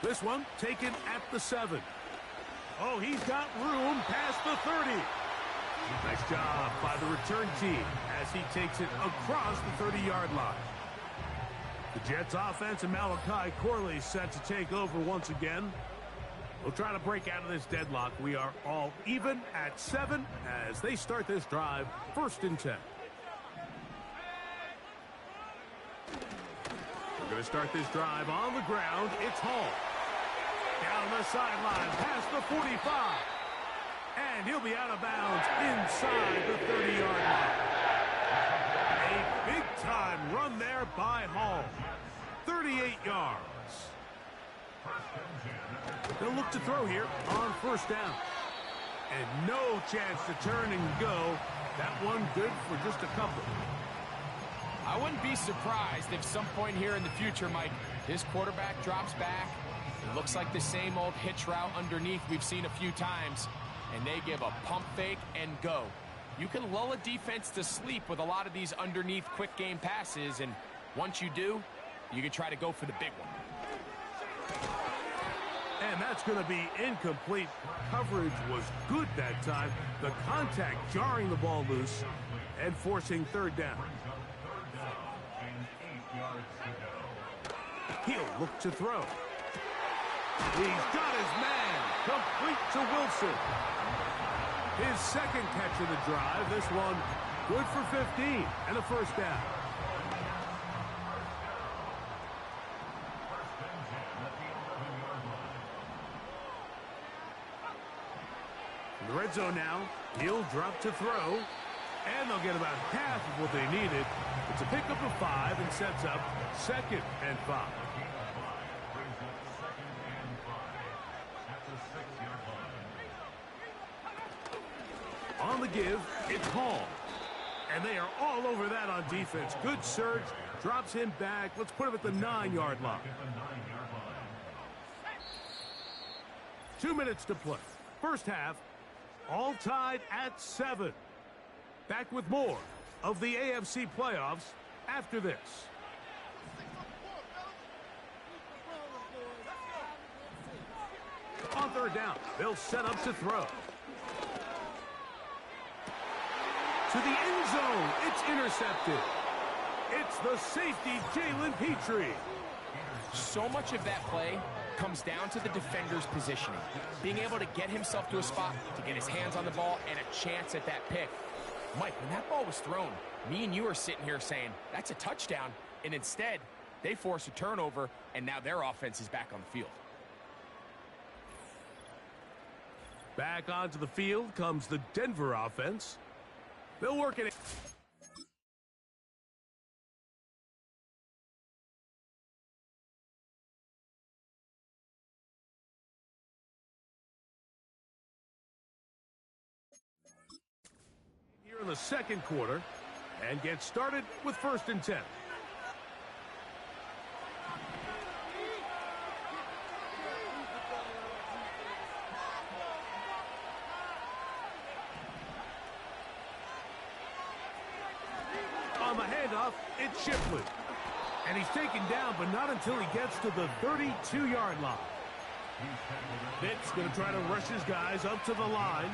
This one taken at the 7. Oh, he's got room past the 30. Nice job by the return team as he takes it across the 30-yard line. The Jets offense and Malachi Corley set to take over once again. We'll try to break out of this deadlock. We are all even at 7 as they start this drive, 1st and 10. We're going to start this drive on the ground. It's Hall. Down the sideline, past the 45. And he'll be out of bounds inside the 30-yard line. A big-time run there by Hall. 38 yards. They'll look to throw here on 1st down. And no chance to turn and go. That one good for just a couple. I wouldn't be surprised if some point here in the future, Mike, his quarterback drops back. It looks like the same old hitch route underneath we've seen a few times, and they give a pump fake and go. You can lull a defense to sleep with a lot of these underneath quick game passes, and once you do, you can try to go for the big one. And that's going to be incomplete. Coverage was good that time. The contact jarring the ball loose and forcing third down. He'll look to throw. He's got his man. Complete to Wilson. His second catch of the drive. This one good for 15 and a first down. In the red zone now, he'll drop to throw, and they'll get about half of what they needed. It's a pickup of 5 and sets up 2nd and 5. On the give, it's Hall. And they are all over that on defense. Good surge, drops him back. Let's put him at the 9-yard line. 2 minutes to play. First half, all tied at 7. Back with more of the AFC playoffs after this. On third down, they'll set up to throw. To the end zone, it's intercepted. It's the safety, Jalen Petrie. So much of that play comes down to the defender's positioning. Being able to get himself to a spot, to get his hands on the ball, and a chance at that pick. Mike, when that ball was thrown, me and you are sitting here saying, that's a touchdown. And instead, they force a turnover, and now their offense is back on the field. Back onto the field comes the Denver offense. They'll work it. Here in the second quarter, and get started with 1st and 10. On the handoff, it's Shipley. And he's taken down, but not until he gets to the 32-yard line. Nick's going to try to rush his guys up to the line.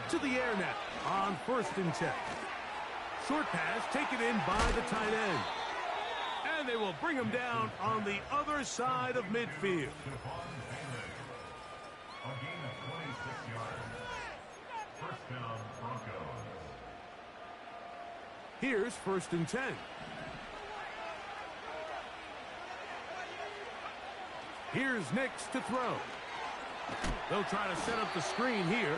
To the air net on 1st and 10. Short pass taken in by the tight end. And they will bring him down on the other side of midfield. A gain of 26 yards. First down, Broncos. Here's 1st and 10. Here's Nix to throw. They'll try to set up the screen here.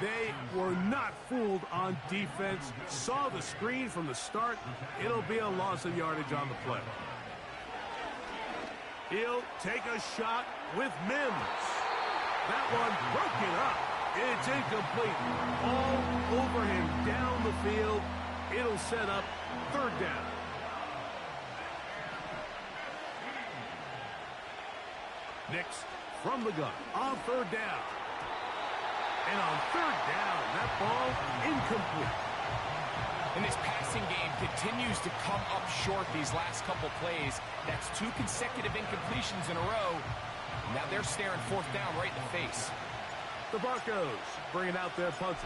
They were not fooled on defense. Saw the screen from the start. It'll be a loss of yardage on the play. He'll take a shot with Mims. That one broken up. It's incomplete. All over him down the field. It'll set up 3rd down. Nix from the gun on 3rd down. And on 3rd down, that ball incomplete. And this passing game continues to come up short these last couple plays. That's 2 consecutive incompletions in a row. Now they're staring 4th down right in the face. The Broncos bringing out their punter.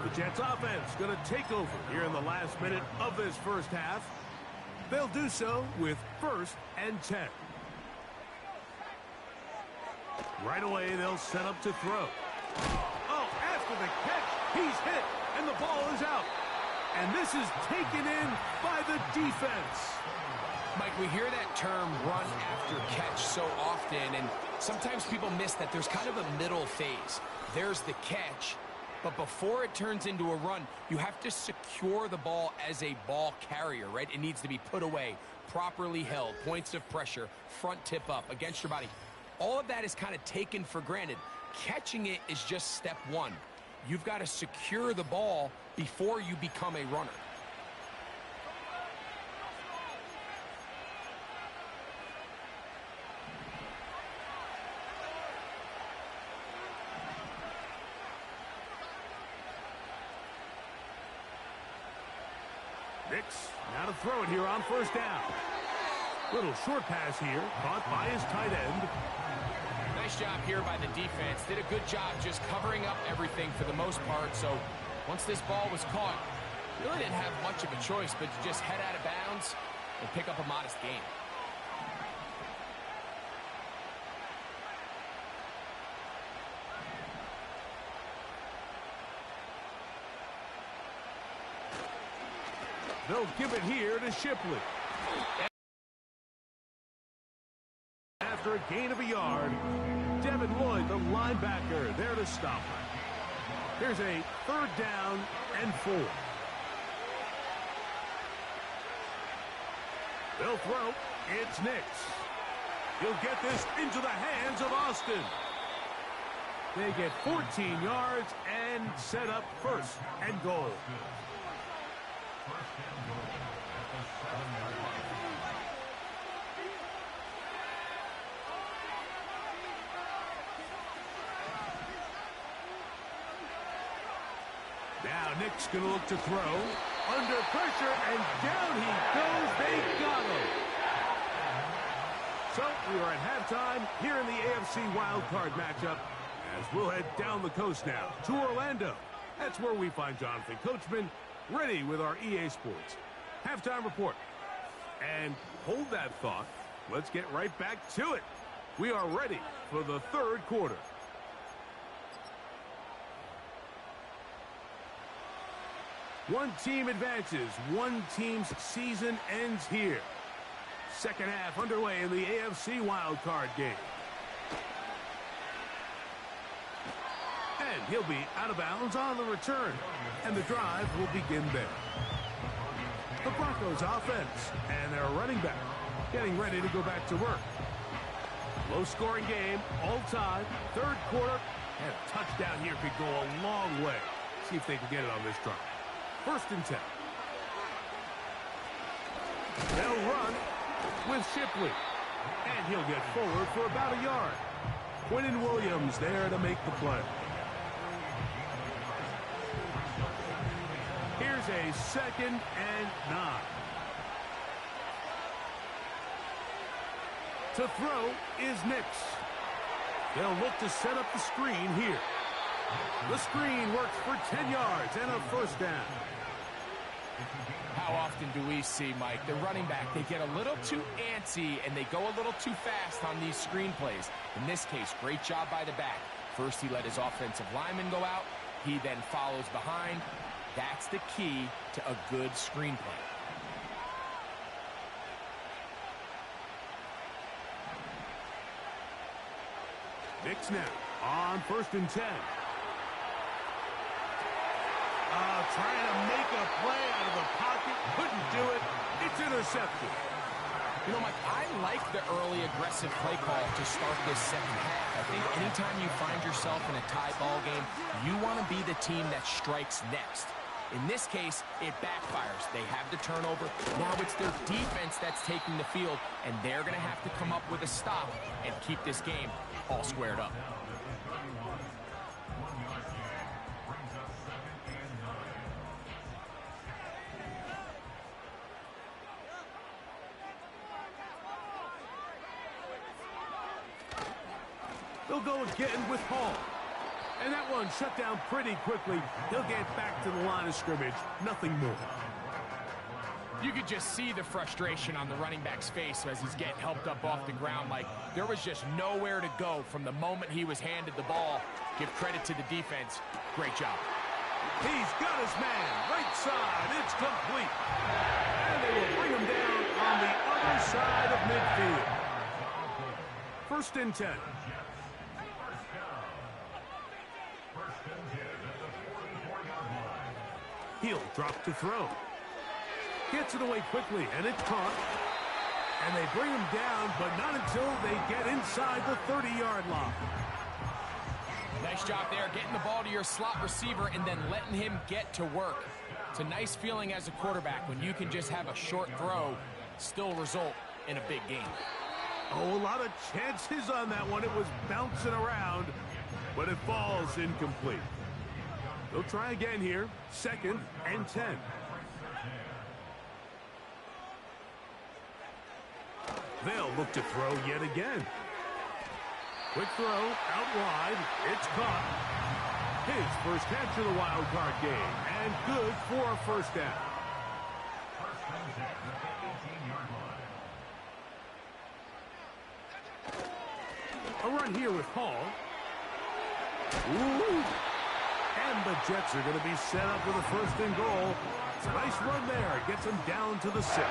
The Jets offense going to take over here in the last minute of this first half. They'll do so with 1st and 10. Right away, they'll set up to throw. Oh, after the catch, he's hit, and the ball is out. And this is taken in by the defense. Mike, we hear that term run after catch so often, and sometimes people miss that there's kind of a middle phase. There's the catch, but before it turns into a run, you have to secure the ball as a ball carrier, right? It needs to be put away, properly held, points of pressure, front tip up against your body. All of that is kind of taken for granted. Catching it is just step 1. You've got to secure the ball before you become a runner. Nix. Now to throw it here on first down. Little short pass here, caught by his tight end. Nice job here by the defense. Did a good job just covering up everything for the most part. So once this ball was caught, really didn't have much of a choice but to just head out of bounds and pick up a modest gain. They'll give it here to Shipley. After a gain of a yard, Devin Lloyd, the linebacker, there to stop it. Here's a 3rd down and 4. They'll throw. It's Nix. He'll get this into the hands of Austin. They get 14 yards and set up 1st and goal. Now Nick's going to look to throw. Under pressure, and down he goes. They got him. So we are at halftime here in the AFC wildcard matchup as we'll head down the coast now to Orlando. That's where we find Jonathan Coachman ready with our EA Sports halftime report. And hold that thought. Let's get right back to it. We are ready for the 3rd quarter. One team advances. One team's season ends here. Second half underway in the AFC wildcard game. And he'll be out of bounds on the return. And the drive will begin there. The Broncos offense and their running back getting ready to go back to work. Low-scoring game, all time, 3rd quarter, and a touchdown here could go a long way. See if they can get it on this drive. 1st and 10. They'll run with Shipley. And he'll get forward for about a yard. Quinnen Williams there to make the play. Here's a 2nd and 9. To throw is Nix. They'll look to set up the screen here. The screen works for 10 yards and a 1st down. How often do we see, Mike, the running back, they get a little too antsy and they go a little too fast on these screen plays. In this case, great job by the back. First, he let his offensive lineman go out. He then follows behind. That's the key to a good screen play. Nix now on 1st and 10. Trying to make a play out of the pocket. Couldn't do it. It's intercepted. You know, Mike, I like the early aggressive play call to start this second half. I think anytime you find yourself in a tie ball game, you want to be the team that strikes next. In this case, it backfires. They have the turnover. Now it's their defense that's taking the field, and they're going to have to come up with a stop and keep this game all squared up. They'll go again with Hall. And that one shut down pretty quickly. He'll get back to the line of scrimmage. Nothing more. You could just see the frustration on the running back's face as he's getting helped up off the ground. Like, there was just nowhere to go from the moment he was handed the ball. Give credit to the defense. Great job. He's got his man. Right side. It's complete. And they will bring him down on the other side of midfield. 1st and 10. He'll drop to throw. Gets it away quickly, and it's caught. And they bring him down, but not until they get inside the 30-yard line. Nice job there, getting the ball to your slot receiver and then letting him get to work. It's a nice feeling as a quarterback when you can just have a short throw, still result in a big game. Oh, a lot of chances on that one. It was bouncing around, but it falls incomplete. They'll try again here. 2nd and 10. They'll look to throw yet again. Quick throw, out wide. It's caught. His first catch of the wild card game, and good for a first down. First and 10 at the 18-yard line. A run here with Hall. Ooh. And the Jets are going to be set up with a first and goal. It's a nice run there. Gets them down to the 6.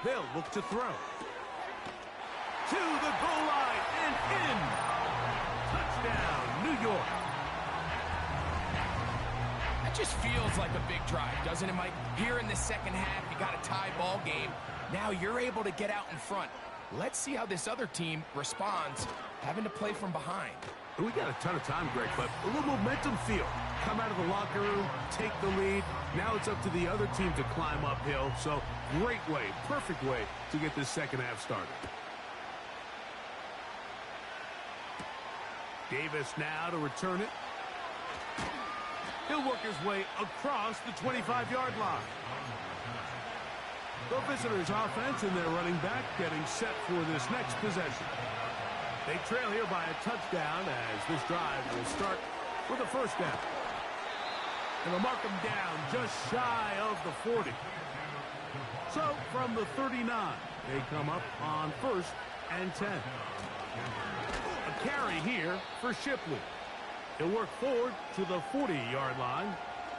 They'll look to throw. To the goal line and in. Touchdown, New York. That just feels like a big drive, doesn't it, Mike? Here in the second half, you got a tie ball game. Now you're able to get out in front. Let's see how this other team responds, having to play from behind. We got a ton of time, Greg, but a little momentum feel. Come out of the locker room, take the lead. Now it's up to the other team to climb uphill. So great way, perfect way to get this second half started. Davis now to return it. He'll work his way across the 25-yard line. The visitors' offense and their running back getting set for this next possession. They trail here by a touchdown as this drive will start with a first down. And they'll mark them down just shy of the 40. So from the 39, they come up on first and 10. A carry here for Shipley. He'll work forward to the 40-yard line.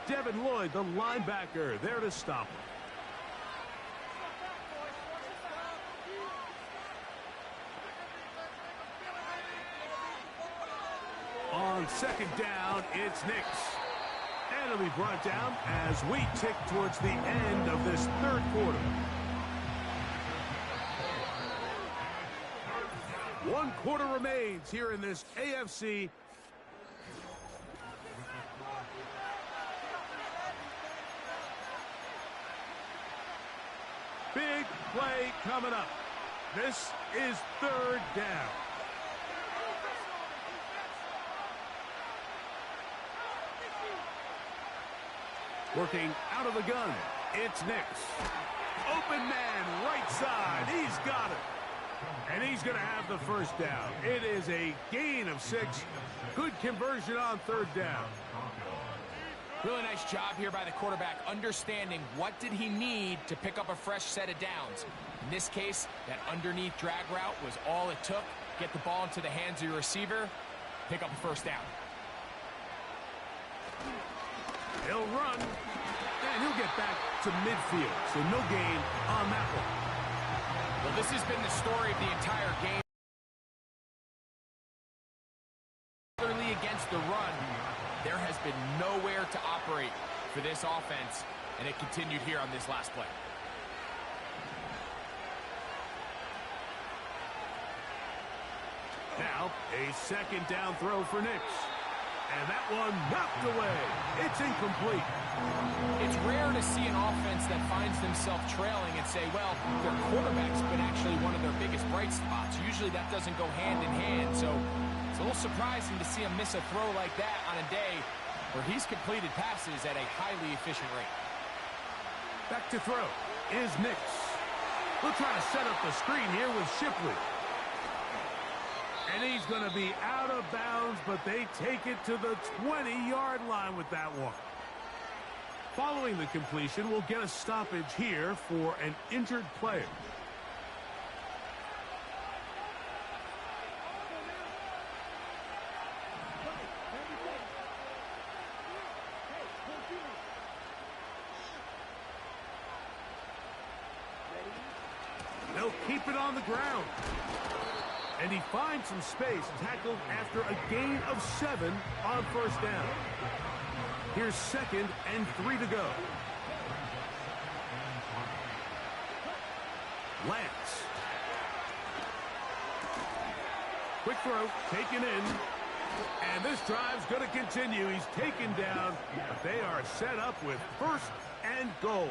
Devin Lloyd, the linebacker, there to stop him. On second down, it's Nix. And it'll be brought down as we tick towards the end of this third quarter. 1 quarter remains here in this AFC. Big play coming up. This is third down. Working out of the gun, it's Nix. Open man, right side. He's got it. And he's going to have the first down. It is a gain of 6. Good conversion on third down. Really nice job here by the quarterback, understanding what did he need to pick up a fresh set of downs. In this case, that underneath drag route was all it took. Get the ball into the hands of your receiver, pick up a first down. He'll run, and he'll get back to midfield, so no gain on that one. Well, this has been the story of the entire game. Particularly against the run, there has been nowhere to operate for this offense, and it continued here on this last play. Now, a second down throw for Nix. And that one knocked away. It's incomplete. It's rare to see an offense that finds themselves trailing and say, well, their quarterback's been actually one of their biggest bright spots. Usually that doesn't go hand in hand, so it's a little surprising to see him miss a throw like that on a day where he's completed passes at a highly efficient rate. Back to throw is Nix. We'll try to set up the screen here with Shipley. And he's going to be out of bounds, but they take it to the 20-yard line with that one. Following the completion, we'll get a stoppage here for an injured player. They'll keep it on the ground. And he finds some space, tackled after a gain of 7 on first down. Here's 2nd and 3 to go. Lance. Quick throw, taken in. And this drive's going to continue. He's taken down, but they are set up with 1st and goal.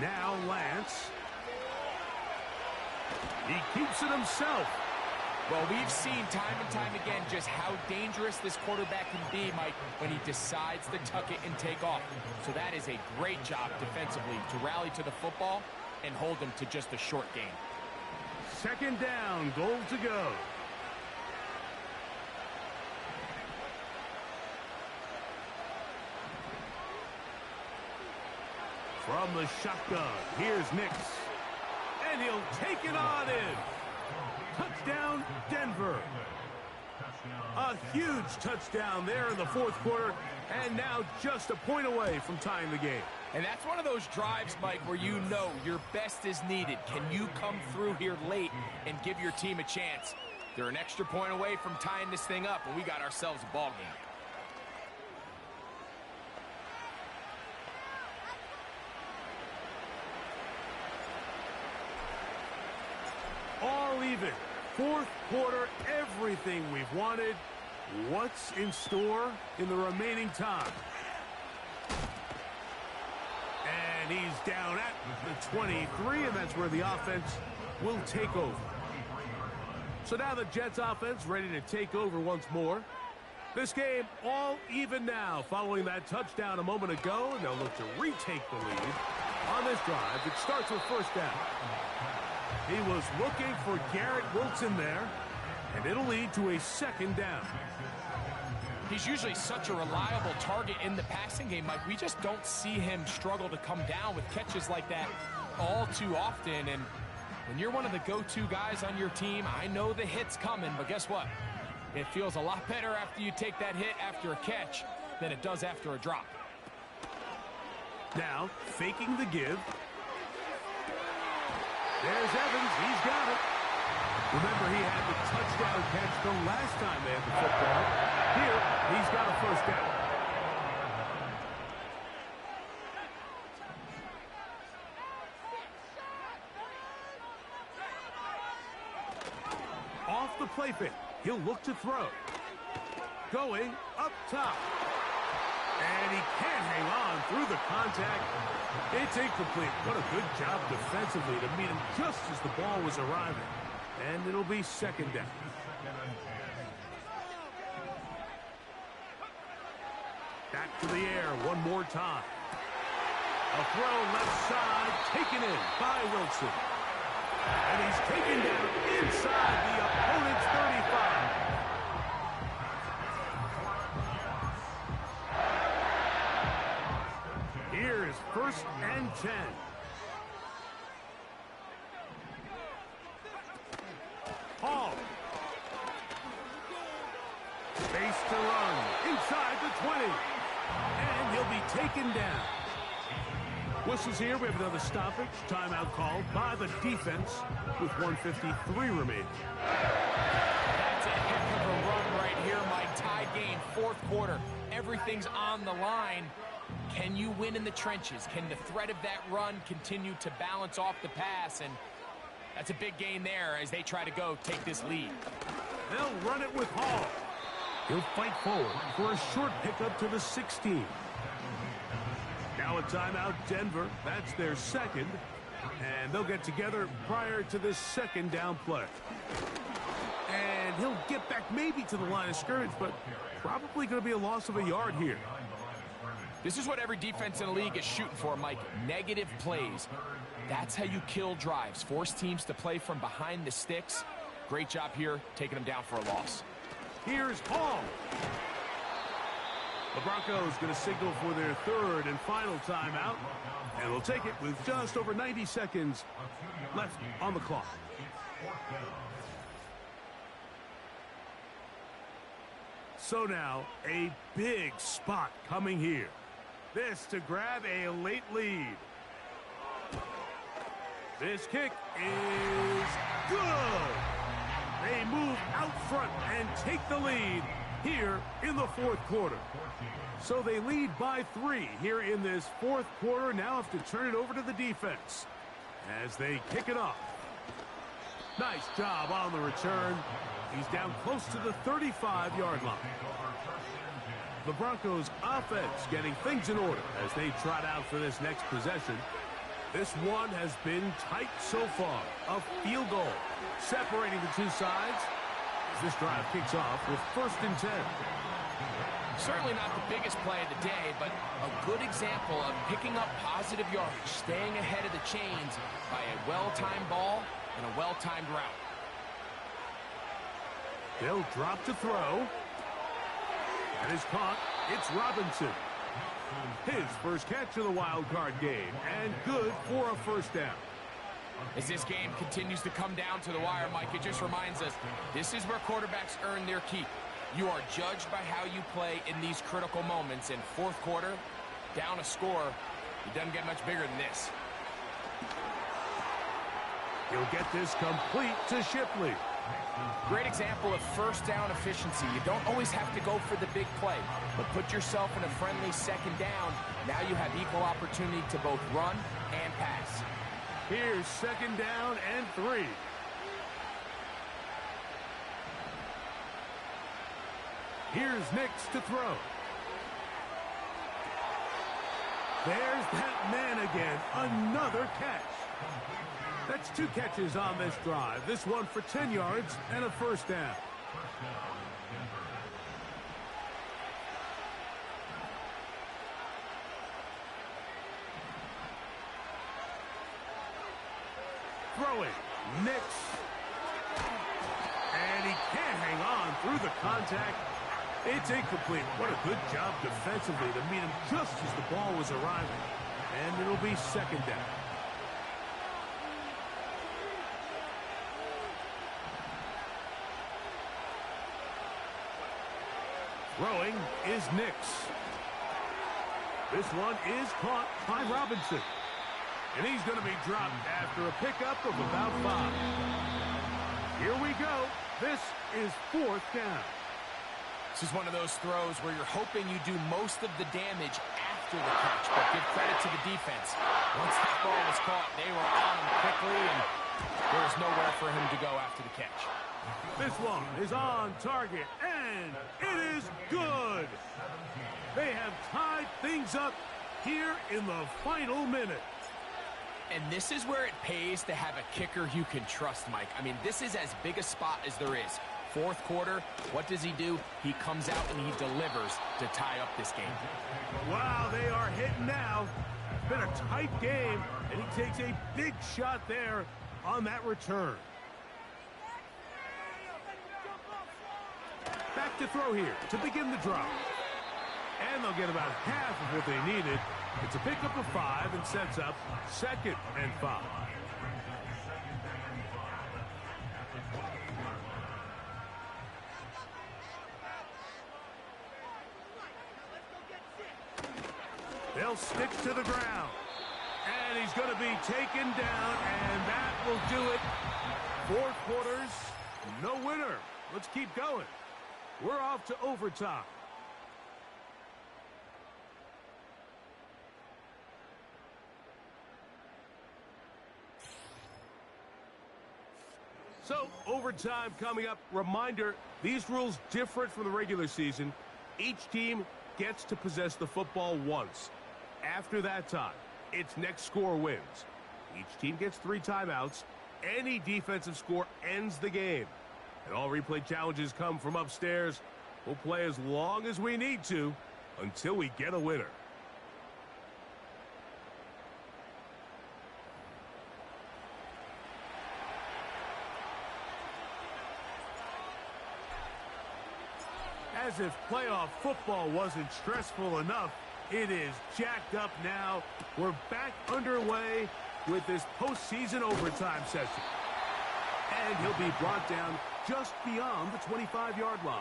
Now Lance. He keeps it himself. Well, we've seen time and time again just how dangerous this quarterback can be, Mike, when he decides to tuck it and take off. So that is a great job defensively to rally to the football and hold him to just a short gain. Second down, goal to go. From the shotgun, here's Nix. And he'll take it on in. Touchdown, Denver. A huge touchdown there in the fourth quarter, and now just a point away from tying the game. And that's one of those drives, Mike, where you know your best is needed. Can you come through here late and give your team a chance? They're an extra point away from tying this thing up, and we got ourselves a ball game. All even. Fourth quarter, everything we've wanted. What's in store in the remaining time? And he's down at the 23, and that's where the offense will take over. So now the Jets offense ready to take over once more. This game all even now following that touchdown a moment ago, and they'll look to retake the lead on this drive. It starts with first down. He was looking for Garrett Wilson there, and it'll lead to a second down. He's usually such a reliable target in the passing game, Mike. We just don't see him struggle to come down with catches like that all too often. And when you're one of the go-to guys on your team, I know the hit's coming, but guess what? It feels a lot better after you take that hit after a catch than it does after a drop. Now, faking the give. There's Evans. He's got it. Remember, he had the touchdown catch the last time they had the football. Here, he's got a first down. Off the play fake. He'll look to throw. Going up top. And he can't hang on through the contact. It's incomplete. What a good job defensively to meet him just as the ball was arriving. And it'll be second down. Back to the air one more time. A throw left side, taken in by Wilson. And he's taken down inside the opponent's 35. Here is first and 10. Hall. Face to run inside the 20. And he'll be taken down. Whistles here. We have another stoppage. Timeout called by the defense with 1:53 remaining. That's a heck of a run right here, Mike. Tie game, fourth quarter. Everything's on the line. Can you win in the trenches? Can the threat of that run continue to balance off the pass? And that's a big gain there as they try to go take this lead. They'll run it with Hall. He'll fight forward for a short pickup to the 16. Now a timeout, Denver. That's their second. And they'll get together prior to this second down play. And he'll get back maybe to the line of scrimmage, but probably going to be a loss of a yard here. This is what every defense in the league is shooting for, Mike. Negative plays. That's how you kill drives. Force teams to play from behind the sticks. Great job here, taking them down for a loss. Here's Hall. The Broncos going to signal for their third and final timeout. And they'll take it with just over 90 seconds left on the clock. So now, a big spot coming here. This to grab a late lead. This kick is good. They move out front and take the lead here in the fourth quarter. So they lead by 3 here in this fourth quarter. Now have to turn it over to the defense as they kick it off. Nice job on the return. He's down close to the 35-yard line. The Broncos offense getting things in order as they trot out for this next possession. This one has been tight so far. A field goal separating the two sides as this drive kicks off with 1st and 10. Certainly not the biggest play of the day, but a good example of picking up positive yardage, staying ahead of the chains by a well-timed ball and a well-timed route. They'll drop to throw. That is caught. It's Robinson. His first catch of the wild card game, and good for a 1st down. As this game continues to come down to the wire, Mike, it just reminds us this is where quarterbacks earn their keep. You are judged by how you play in these critical moments. In 4th quarter, down a score, it doesn't get much bigger than this. He'll get this complete to Shipley. Great example of 1st down efficiency. You don't always have to go for the big play, but put yourself in a friendly 2nd down. Now you have equal opportunity to both run and pass. Here's 2nd down and 3. Here's Nix to throw. There's that man again. Another catch. That's 2 catches on this drive. This one for 10 yards and a 1st down. Throwing. Nix. And he can't hang on through the contact. It's incomplete. What a good job defensively to meet him just as the ball was arriving. And it'll be 2nd down. Throwing is Nix. This one is caught by Robinson. And he's going to be dropped after a pickup of about 5. Here we go. This is 4th down. This is one of those throws where you're hoping you do most of the damage after the catch, but give credit to the defense. Once that ball was caught, they were on him quickly, and there was nowhere for him to go after the catch. This one is on target, and it is good. They have tied things up here in the final minute. And this is where it pays to have a kicker you can trust, Mike. I mean, this is as big a spot as there is. 4th quarter, what does he do? He comes out and he delivers to tie up this game. Wow, they are hitting now. It's been a tight game, and he takes a big shot there on that return. Back to throw here to begin the drive. And they'll get about half of what they needed. It's a pickup of 5 and sets up 2nd and 5. They'll stick to the ground. And he's going to be taken down, and that will do it. 4 quarters, no winner. Let's keep going. We're off to overtime. So, overtime coming up. Reminder, these rules different from the regular season. Each team gets to possess the football once. After that time, its next score wins. Each team gets 3 timeouts. Any defensive score ends the game. And all replay challenges come from upstairs. We'll play as long as we need to until we get a winner. As if playoff football wasn't stressful enough, it is jacked up now. We're back underway with this postseason overtime session. And he'll be brought down just beyond the 25-yard line.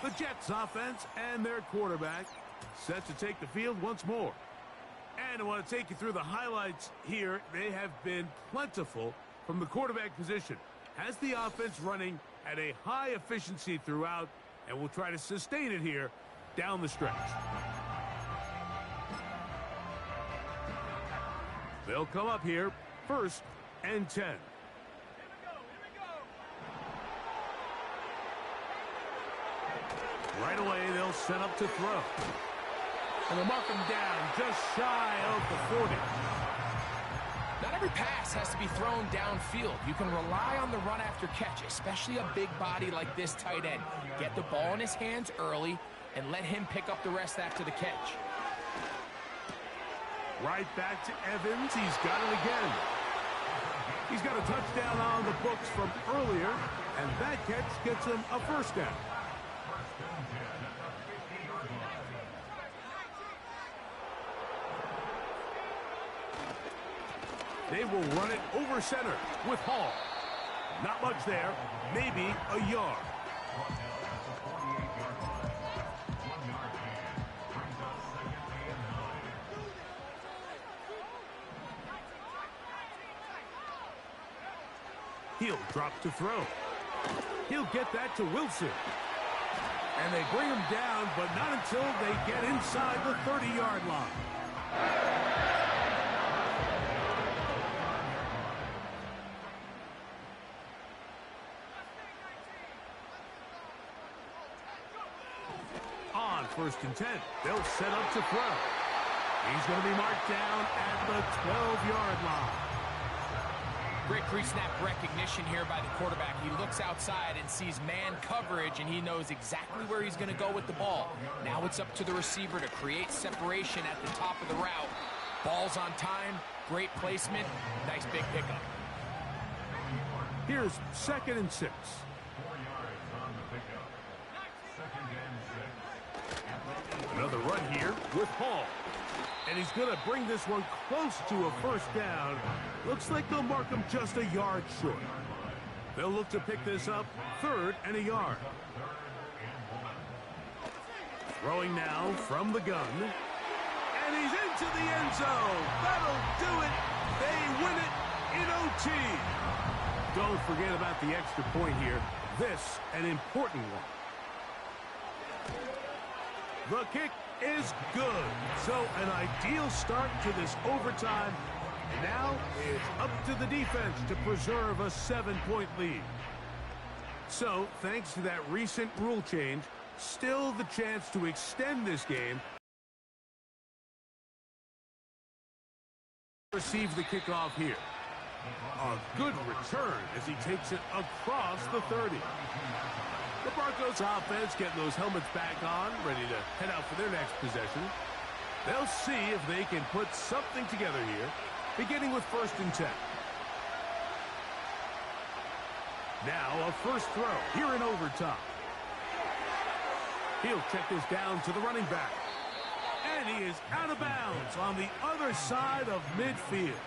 The Jets offense and their quarterback set to take the field once more. And I want to take you through the highlights here. They have been plentiful from the quarterback position. Has the offense running at a high efficiency throughout, and we'll try to sustain it here down the stretch. They'll come up here, 1st and 10. Right away, they'll set up to throw. And they'll mark him down just shy of the 40. Not every pass has to be thrown downfield. You can rely on the run after catch, especially a big body like this tight end. Get the ball in his hands early and let him pick up the rest after the catch. Right back to Evans. He's got it again. He's got a touchdown on the books from earlier, and that catch gets him a first down. They will run it over center with Hall. Not much there, maybe a yard. He'll drop to throw. He'll get that to Wilson. And they bring him down, but not until they get inside the 30-yard line. On 1st and 10, they'll set up to throw. He's going to be marked down at the 12-yard line. Great pre-snap recognition here by the quarterback. He looks outside and sees man coverage, and he knows exactly where he's going to go with the ball. Now it's up to the receiver to create separation at the top of the route. Ball's on time, great placement, nice big pickup. Here's 2nd and 6. 4 yards on the pickup. 2nd and 6. Another run here with Hall. And he's going to bring this one close to a first down. Looks like they'll mark him just a yard short. They'll look to pick this up 3rd and a yard. Throwing now from the gun. And he's into the end zone. That'll do it. They win it in OT. Don't forget about the extra point here. This, an important one. The kick is good. So an ideal start to this overtime. Now it's up to the defense to preserve a 7-point lead. So thanks to that recent rule change, still the chance to extend this game. Receive the kickoff here. A good return as he takes it across the 30. The Broncos offense getting those helmets back on, ready to head out for their next possession. They'll see if they can put something together here, beginning with 1st and 10. Now a first throw here in overtime. He'll check this down to the running back. And he is out of bounds on the other side of midfield.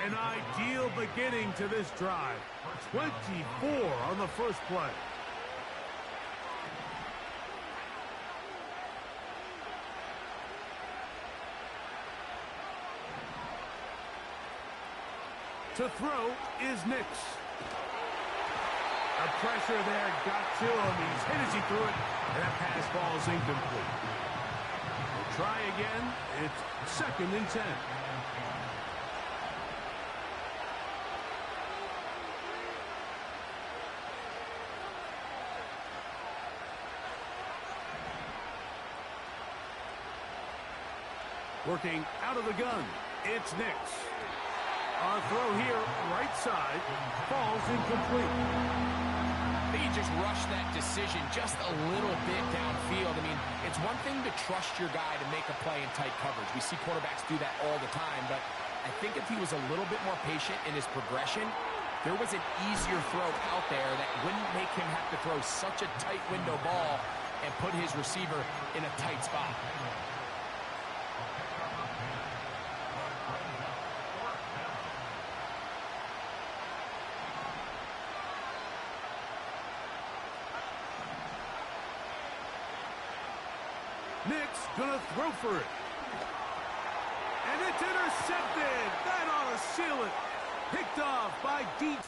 An ideal beginning to this drive. 24 on the first play. To throw is Nix. The pressure there got to him. He's hit as he threw it, and that pass falls incomplete. We'll try again. It's 2nd and 10. Working out of the gun, it's Nix. On throw here, right side, falls incomplete. I think he just rushed that decision just a little bit downfield. I mean, it's one thing to trust your guy to make a play in tight coverage. We see quarterbacks do that all the time, but I think if he was a little bit more patient in his progression, there was an easier throw out there that wouldn't make him have to throw such a tight window ball and put his receiver in a tight spot. Nick's gonna throw for it. And it's intercepted. That ought to seal it. Picked off by Deep.